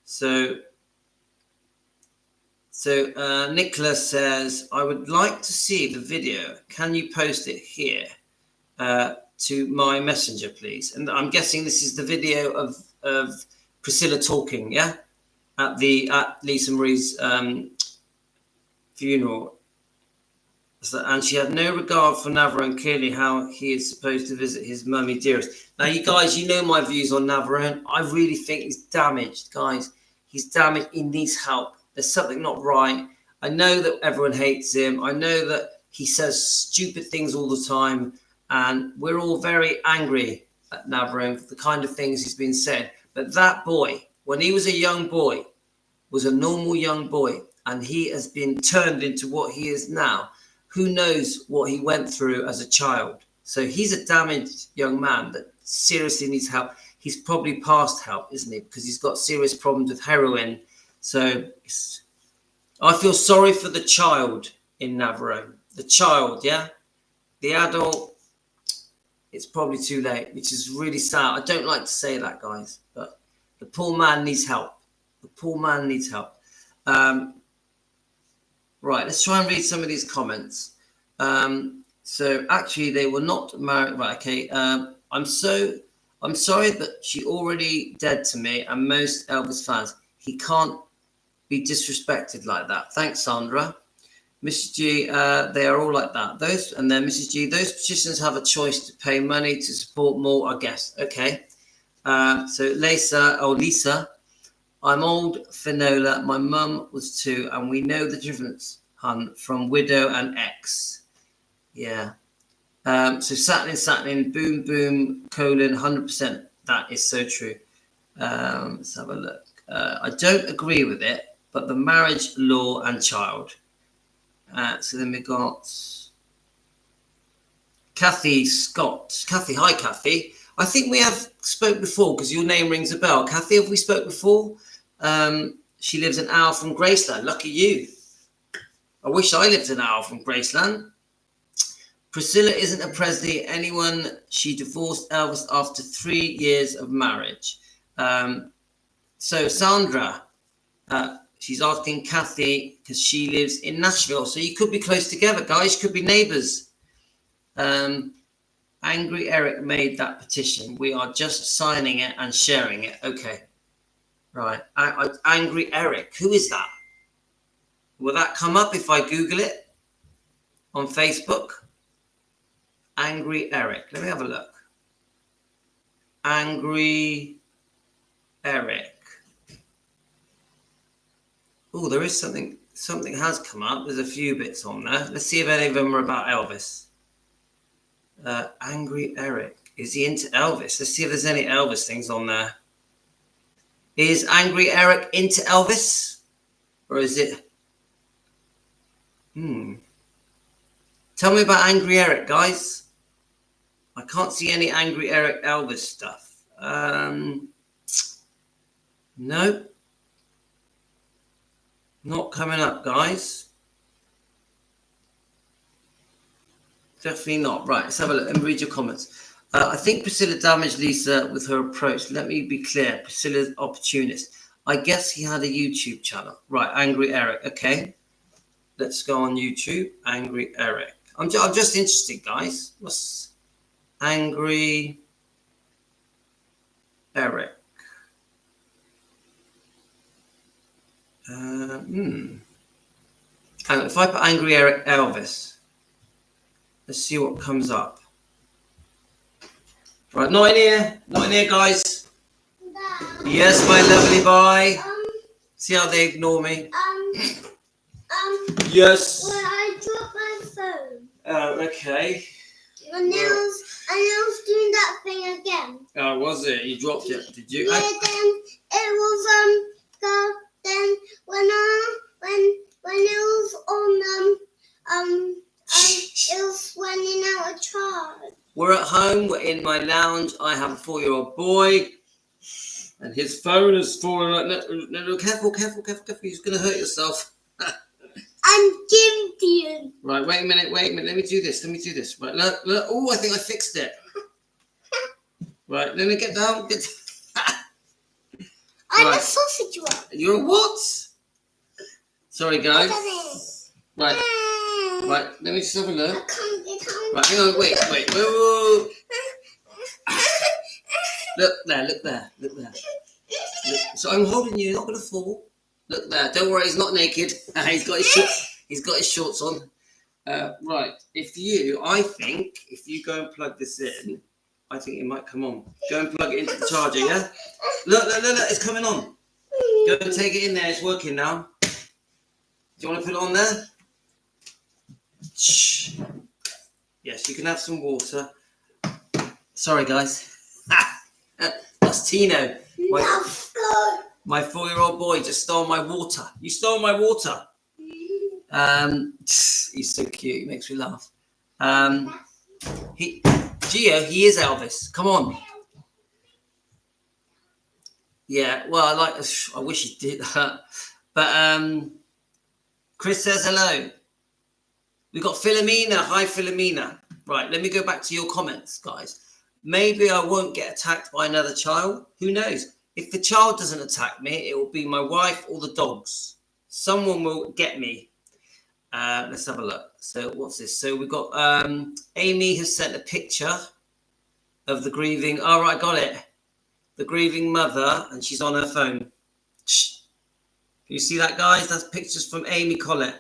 So Nicholas says, I would like to see the video. Can you post it here to my messenger, please? And I'm guessing this is the video of Priscilla talking, yeah, at Lisa Marie's funeral. And she had no regard for Navarone, clearly how he is supposed to visit his mummy dearest. Now, you guys, you know my views on Navarone. I really think he's damaged, guys. He's damaged. He needs help. There's something not right. I know that everyone hates him. I know that he says stupid things all the time. And we're all very angry at Navarone for the kind of things he's been said. But that boy, when he was a young boy, was a normal young boy. And he has been turned into what he is now. Who knows what he went through as a child? So he's a damaged young man that seriously needs help. He's probably past help, isn't he? Because he's got serious problems with heroin. So I feel sorry for the child in Navarone. The child, yeah? The adult, it's probably too late, which is really sad. I don't like to say that, guys, but the poor man needs help. The poor man needs help. Right, let's try and read some of these comments. So actually, they were not married. Right, okay. I'm sorry that she already dead to me and most Elvis fans. He can't be disrespected like that. Thanks, Sandra. Mrs. G, they are all like that. And then Mrs. G, those petitions have a choice to pay money to support more, I guess. Okay. So Lisa. I'm old, Finola. My mum was too, and we know the difference, hun, from widow and ex. Yeah. So Satin, boom, 100%. That is so true. Let's have a look. I don't agree with it, but the marriage, law, and child. So then we got Kathy Scott. Kathy, hi, Kathy. I think we have spoke before because your name rings a bell. Kathy, have we spoke before? She lives an hour from Graceland. Lucky you. I wish I lived an hour from Graceland. Priscilla isn't a Presley anyone. She divorced Elvis after 3 years of marriage. So Sandra, she's asking Kathy because she lives in Nashville. So you could be close together, guys. You could be neighbors. Angry Eric made that petition. We are just signing it and sharing it. Okay. Right. Angry Eric. Who is that? Will that come up if I Google it on Facebook? Angry Eric. Let me have a look. Angry Eric. Oh, there is something. Something has come up. There's a few bits on there. Let's see if any of them are about Elvis. Angry Eric. Is he into Elvis? Let's see if there's any Elvis things on there. Is Angry Eric into Elvis? Or is it... Tell me about Angry Eric, guys. I can't see any Angry Eric Elvis stuff. No. Not coming up, guys. Definitely not. Right, let's have a look. Let me read your comments. I think Priscilla damaged Lisa with her approach. Let me be clear. Priscilla's opportunist. I guess he had a YouTube channel. Right, Angry Eric. Okay. Let's go on YouTube. Angry Eric. I'm just interested, guys. What's Angry Eric? Hang on, if I put angry Elvis, let's see what comes up. Right, not in here, guys. Yes, my lovely boy. See how they ignore me. Yes. Well, I dropped my phone. Oh, okay. And I was doing that thing again. Oh, was it? You dropped it, did you? Yeah, then it was then when it was on it was running out of charge. We're at home. We're in my lounge. I have a 4-year-old boy, and his phone has fallen. No, careful! You're going to hurt yourself. I'm giving to you. Right, wait a minute. Let me do this. Right, look. Oh, I think I fixed it. Right, let me get down. I'm Right. a sausage one. You're a what? Sorry, guys. Right, let me just have a I look. can't get on. Right, hang on, wait. Whoa. Look there. Look. So I'm holding you. You're not going to fall. Look there. Don't worry. He's not naked. He's got his shorts on. Right. I think if you go and plug this in, I think it might come on. Go and plug it into the charger. Yeah. Look. It's coming on. Go and take it in there. It's working now. Do you want to put it on there? Shh. Yes, you can have some water. Sorry, guys. That's Tino. My 4-year-old boy just stole my water. You stole my water. He's so cute. He makes me laugh. Gio, he is Elvis. Come on. Yeah. Well, I wish he did that. But Chris says hello. We got Philomena. Hi, Philomena. Right. Let me go back to your comments, guys. Maybe I won't get attacked by another child. Who knows? If the child doesn't attack me, it will be my wife or the dogs. Someone will get me. Let's have a look. So what's this? So we've got Amy has sent a picture of the grieving. All right, got it. The grieving mother, and she's on her phone. Shh. Can you see that, guys? That's pictures from Amy Collett.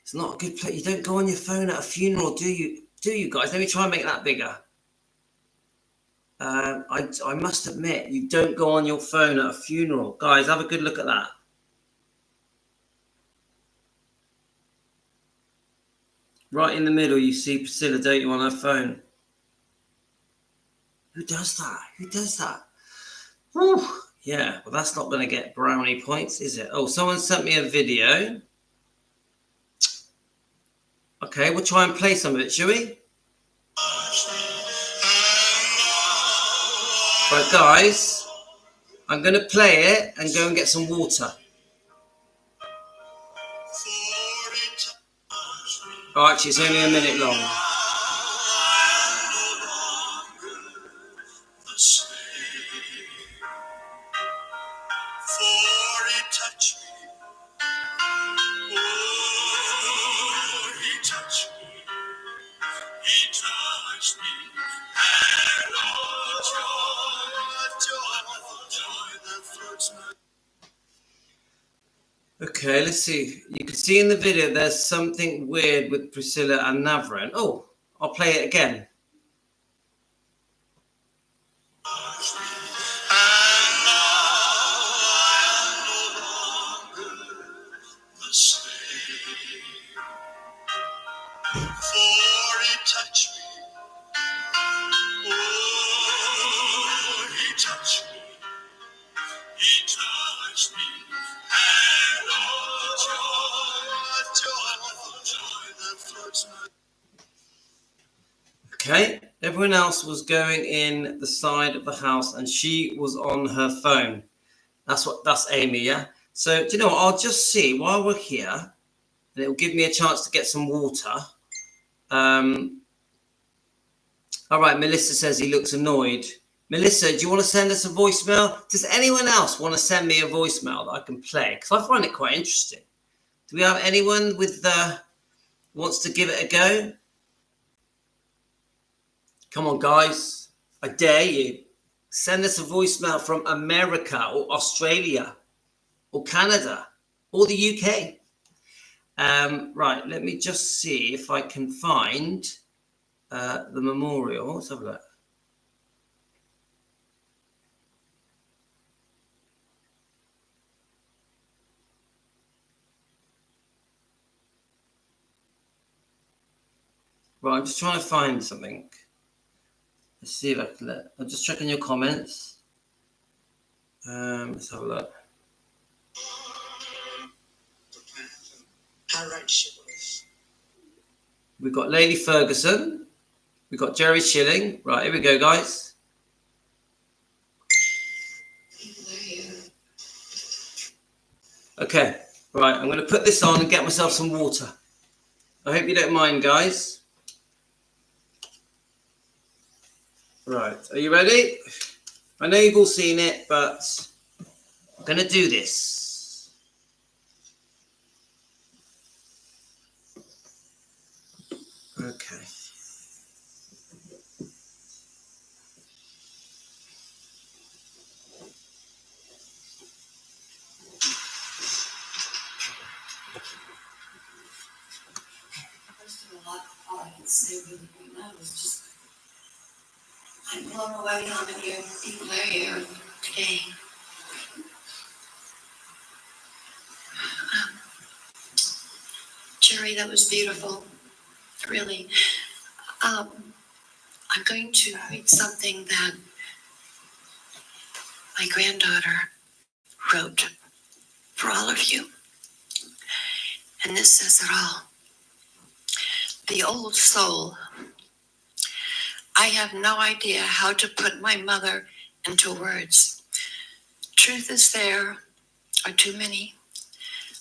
It's not a good place. You don't go on your phone at a funeral, do you? Do you guys? Let me try and make that bigger. I must admit, you don't go on your phone at a funeral. Guys, have a good look at that. Right in the middle, you see Priscilla, don't you, on her phone? Who does that? Whew. Yeah, well, that's not going to get brownie points, is it? Oh, someone sent me a video. Okay, we'll try and play some of it, shall we? Right, guys, I'm going to play it and go and get some water. Oh, actually, it's only a minute long. Okay, let's see. You can see in the video there's something weird with Priscilla and Navran. Oh, I'll play it again. Okay, everyone else was going in the side of the house and she was on her phone. That's Amy, yeah? So, do you know what? I'll just see while we're here, and it'll give me a chance to get some water. All right, Melissa says he looks annoyed. Melissa, do you want to send us a voicemail? Does anyone else want to send me a voicemail that I can play? Because I find it quite interesting. Do we have anyone with wants to give it a go? Come on, guys. I dare you. Send us a voicemail from America or Australia or Canada or the UK. Right, let me just see if I can find the memorial. Let's have a look. Right, I'm just trying to find something. Let's see if I can I'm just checking your comments. Let's have a look. We've got Lady Ferguson. We've got Jerry Shilling. Right, here we go, guys. Okay, right, I'm going to put this on and get myself some water. I hope you don't mind, guys. Right, are you ready? I know you've all seen it, but I'm going to do this. Okay. I'm blown away how many people are here today. Jerry, that was beautiful. Really. I'm going to read something that my granddaughter wrote for all of you. And this says it all. The old soul. I have no idea how to put my mother into words. Truth is there are too many.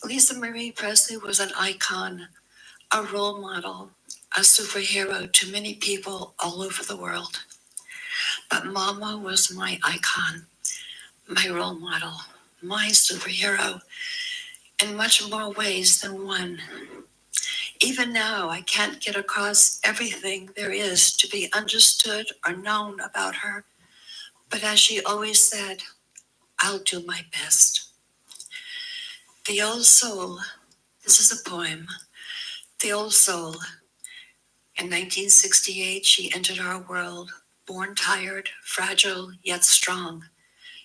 Lisa Marie Presley was an icon, a role model, a superhero to many people all over the world. But Mama was my icon, my role model, my superhero, in much more ways than one. Even now, I can't get across everything there is to be understood or known about her. But as she always said, I'll do my best. The Old Soul, this is a poem. The Old Soul. In 1968, she entered our world, born tired, fragile, yet strong.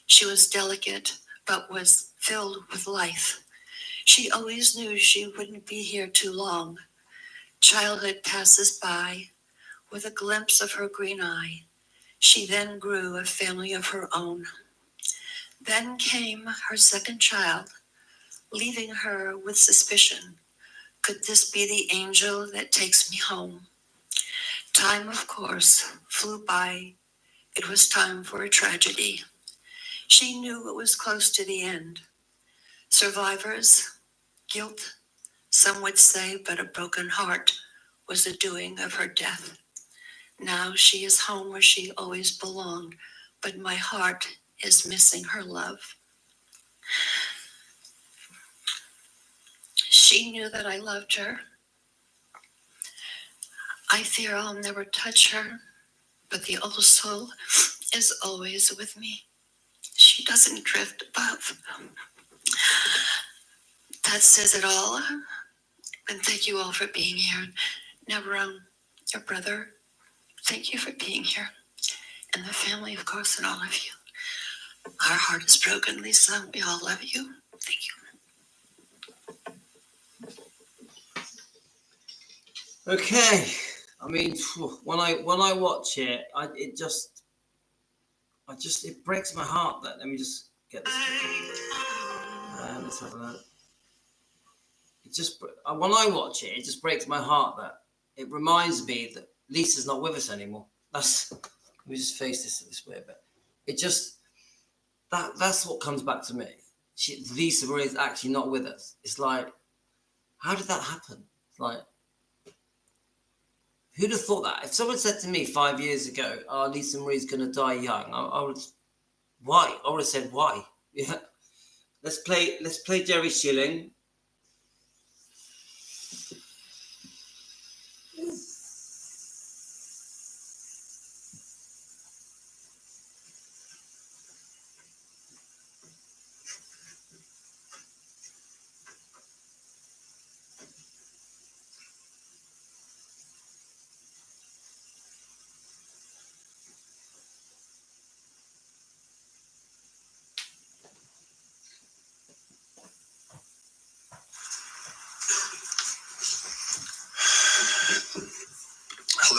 She was delicate, but was filled with life. She always knew she wouldn't be here too long. Childhood passes by with a glimpse of her green eye. She then grew a family of her own. Then came her second child, leaving her with suspicion. Could this be the angel that takes me home? Time, of course, flew by. It was time for a tragedy. She knew it was close to the end. Survivors, guilt, some would say, but a broken heart was the doing of her death. Now she is home where she always belonged, but my heart is missing her love. She knew that I loved her. I fear I'll never touch her, but the old soul is always with me. She doesn't drift above. That says it all. And thank you all for being here. Navarone, your brother, thank you for being here. And the family, of course, and all of you. Our heart is broken, Lisa. We all love you. Thank you. Okay. I mean, when I watch it, it breaks my heart. That let me just get this. Let's have a look. When I watch it, it just breaks my heart that it reminds me that Lisa's not with us anymore. Let me just face this way a bit. It just that's what comes back to me. Lisa Marie is actually not with us. It's like, how did that happen? It's like, who'd have thought that? If someone said to me 5 years ago, "Oh, Lisa Marie's gonna die young," I would. Why? I would have said why. Yeah. Let's play Jerry Shilling.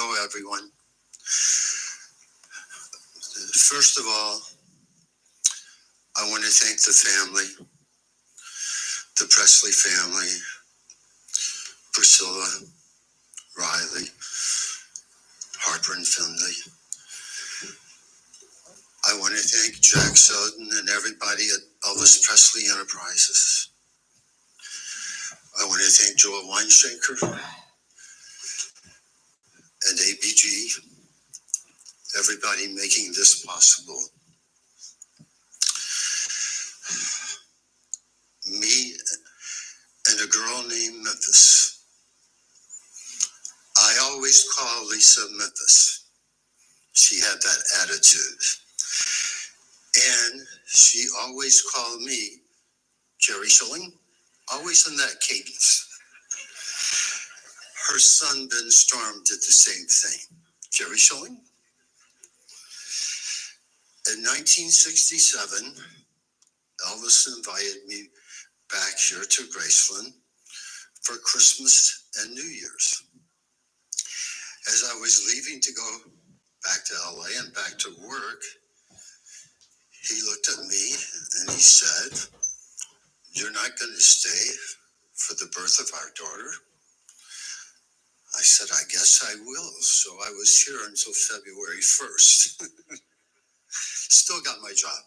Hello, everyone. First of all, I want to thank the family, the Presley family, Priscilla, Riley, Harper, and Finley. I want to thank Jack Soden and everybody at Elvis Presley Enterprises. I want to thank Joel Weinshaker and ABG, everybody making this possible. Me and a girl named Memphis. I always call Lisa Memphis. She had that attitude. And she always called me Jerry Shilling, always in that cadence. Her son, Ben Storm, did the same thing. Jerry Shilling. In 1967, Elvis invited me back here to Graceland for Christmas and New Year's. As I was leaving to go back to LA and back to work, he looked at me and he said, "You're not going to stay for the birth of our daughter?" I said, "I guess I will." So I was here until February 1st. Still got my job.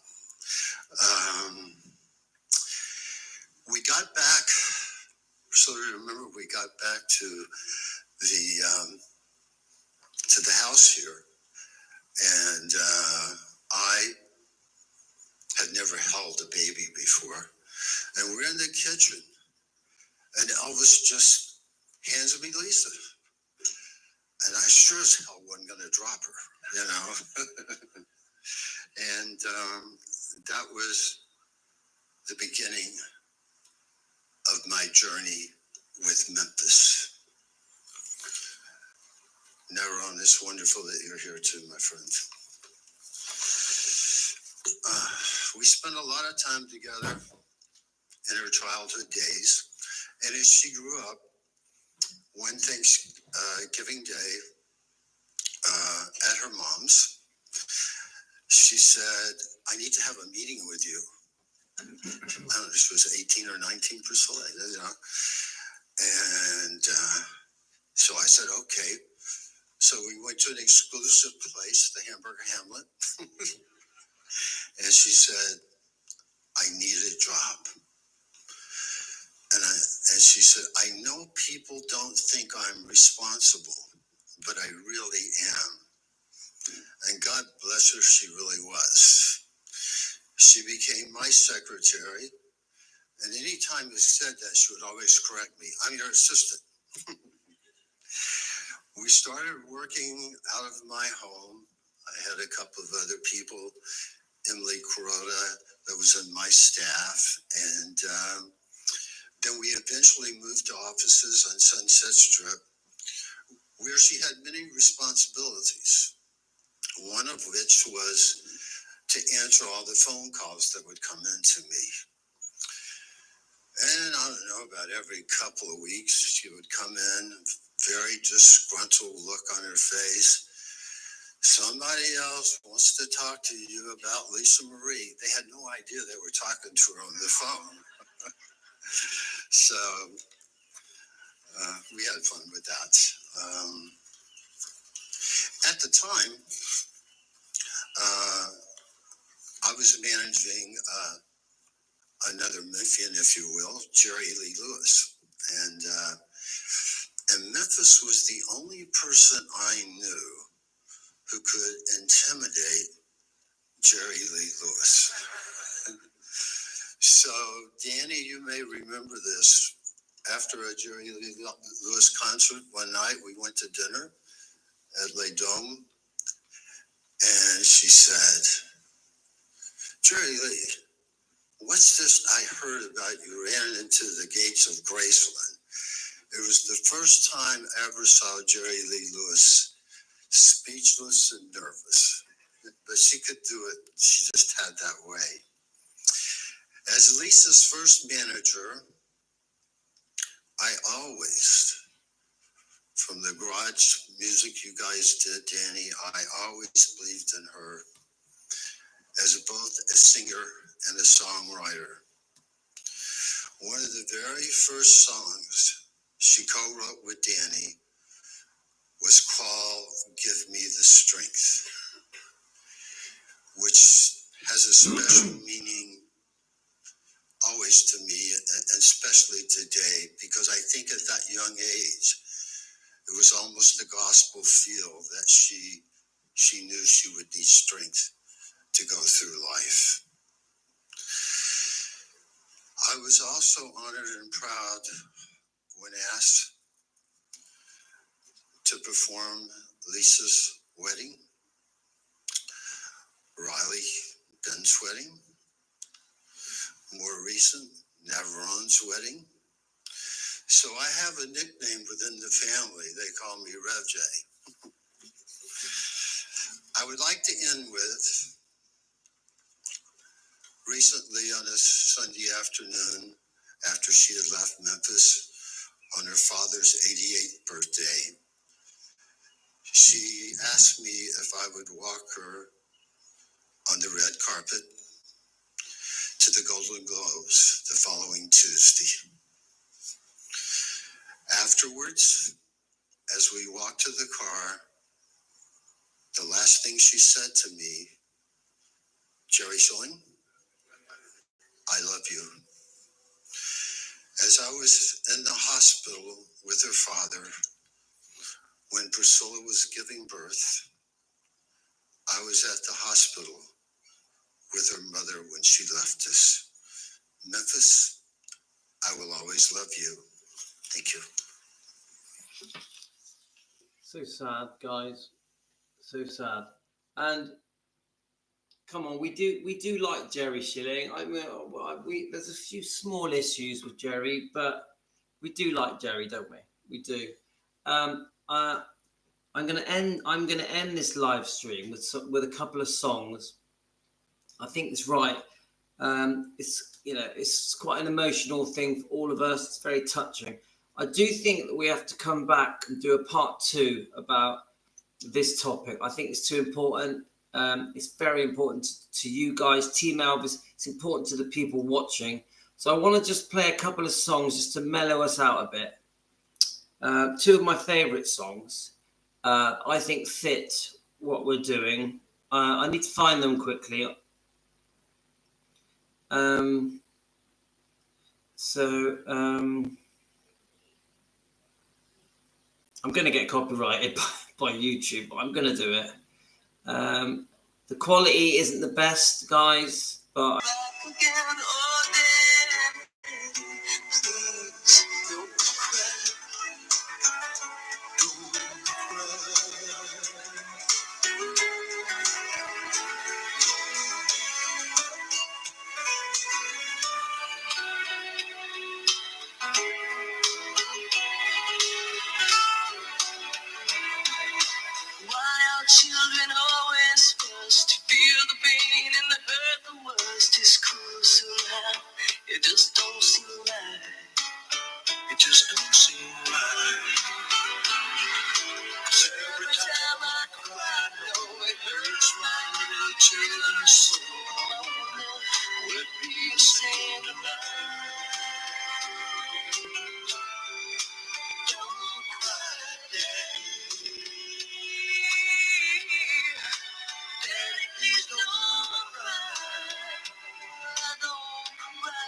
We got back, so remember we got back to the house here, and I had never held a baby before, and we're in the kitchen, and Elvis just hands me Lisa, and I sure as hell wasn't going to drop her, you know. And that was the beginning of my journey with Memphis. Never on this wonderful that you're here too, my friends. We spent a lot of time together in her childhood days, and as she grew up, one Thanksgiving day at her mom's, she said, "I need to have a meeting with you." I don't know, she was 18 or 19, Priscilla, you know. And so I said, okay. So we went to an exclusive place, the Hamburger Hamlet. And she said, "I need a job." And she said, "I know people don't think I'm responsible, but I really am." And God bless her, she really was. She became my secretary. And anytime you said that, she would always correct me. "I'm your assistant." We started working out of my home. I had a couple of other people, Emily Kuroda, that was in my staff. And then we eventually moved to offices on Sunset Strip, where she had many responsibilities, one of which was to answer all the phone calls that would come in to me. And I don't know, about every couple of weeks, she would come in, very disgruntled look on her face. "Somebody else wants to talk to you about Lisa Marie." They had no idea they were talking to her on the phone. So we had fun with that. At the time, I was managing another Memphian, if you will, Jerry Lee Lewis. And Memphis was the only person I knew who could intimidate Jerry Lee Lewis. So, Danny, you may remember this. After a Jerry Lee Lewis concert one night, we went to dinner at Les Dômes, and she said, "Jerry Lee, what's this I heard about you ran into the gates of Graceland?" It was the first time I ever saw Jerry Lee Lewis speechless and nervous. But she could do it. She just had that way. As Lisa's first manager, I always From the garage music you guys did, Danny, I always believed in her as both a singer and a songwriter. One of the very first songs she co-wrote with Danny was called Give Me the Strength, which has a special meaning always to me, and especially today, because I think at that young age, it was almost a gospel feel that she knew she would need strength to go through life. I was also honored and proud when asked to perform Lisa's wedding, Riley Ben's wedding, more recent, Navaron's wedding. So I have a nickname within the family. They call me Rev J. I would like to end with, recently on a Sunday afternoon, after she had left Memphis on her father's 88th birthday, she asked me if I would walk her on the red carpet to the Golden Globes the following Tuesday. Afterwards, as we walked to the car, the last thing she said to me, Jerry Shilling, I love you. As I was in the hospital with her father, when Priscilla was giving birth, I was at the hospital with her mother when she left us. Memphis, I will always love you. Thank you. So sad, guys. So sad. And come on, we do like Jerry Shilling. I mean, there's a few small issues with Jerry, but we do like Jerry, don't we? We do. I'm gonna end this live stream with a couple of songs. I think it's right. It's quite an emotional thing for all of us. It's very touching. I do think that we have to come back and do a part 2 about this topic. I think it's too important. It's very important to you guys, Team Elvis. It's important to the people watching. So I want to just play a couple of songs just to mellow us out a bit. 2 of my favorite songs, I think fit what we're doing. I need to find them quickly. I'm going to get copyrighted by YouTube, but I'm going to do it. The quality isn't the best, guys, but children always first feel the pain and the hurt the worst is cruel so now it just don't seem right. It just don't seem right. 'Cause every time I cry, I know it hurts my little children's soul. Will it be the same tonight? Don't cry, Daddy. Daddy, please don't cry. Don't cry.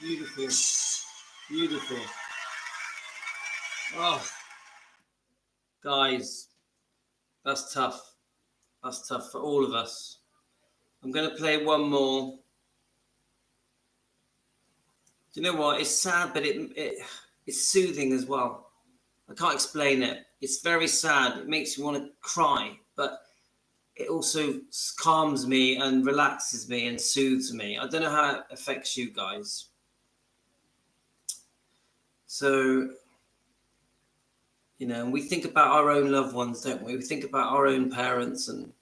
Beautiful. Beautiful. Oh, guys, that's tough. That's tough for all of us. I'm going to play one more. Do you know what? It's sad, but it's soothing as well. I can't explain it. It's very sad. It makes me want to cry, but it also calms me and relaxes me and soothes me. I don't know how it affects you guys. So, you know, we think about our own loved ones, don't we? We think about our own parents and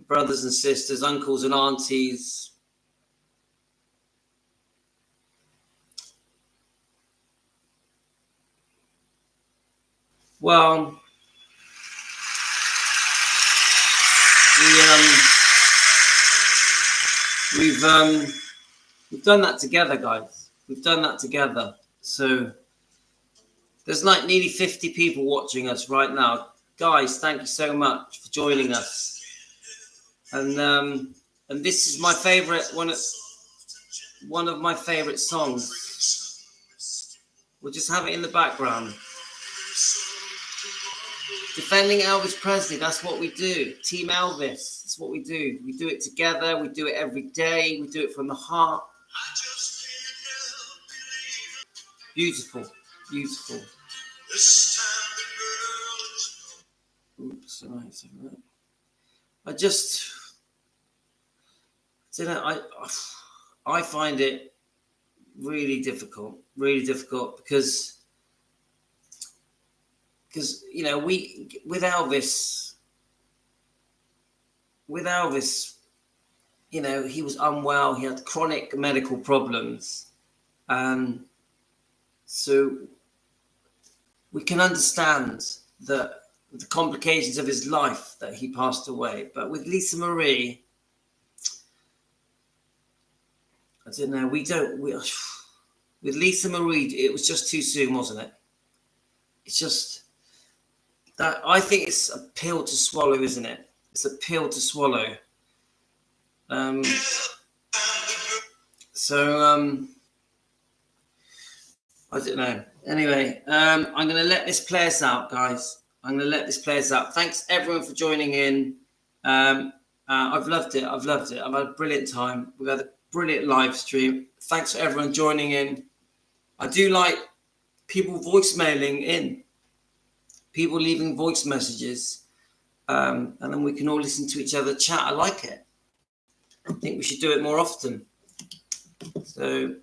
brothers and sisters, uncles and aunties. Well, we've done that together, guys. We've done that together. So there's like nearly 50 people watching us right now. Guys, thank you so much for joining us. And this is my favorite one of my favorite songs. We'll just have it in the background. Defending Elvis Presley, that's what we do. Team Elvis, that's what we do. We do it together, we do it every day, we do it from the heart. Beautiful, beautiful. Oops, right. I find it really difficult because you know, with Elvis, you know, he was unwell, he had chronic medical problems, so we can understand the complications of his life that he passed away. But with Lisa Marie, I don't know, with Lisa Marie, it was just too soon, wasn't it? It's just that, I think it's a pill to swallow, isn't it? It's a pill to swallow. I don't know. Anyway, I'm going to let this play us out, guys. I'm going to let this play us out. Thanks, everyone, for joining in. I've loved it. I've had a brilliant time. We've had a brilliant live stream. Thanks for everyone joining in. I do like people voicemailing in, people leaving voice messages, and then we can all listen to each other chat. I like it. I think we should do it more often. So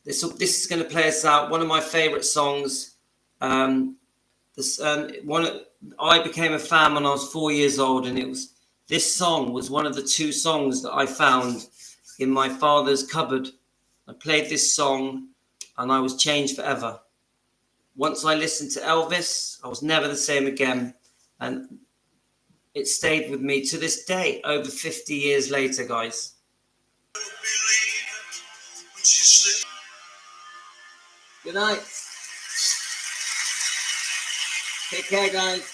this is going to play us out. One of my favourite songs. I became a fan when I was 4 years old, and this song was one of the 2 songs that I found in my father's cupboard. I played this song, and I was changed forever. Once I listened to Elvis, I was never the same again, and it stayed with me to this day, over 50 years later, guys. Good night. Take care, guys.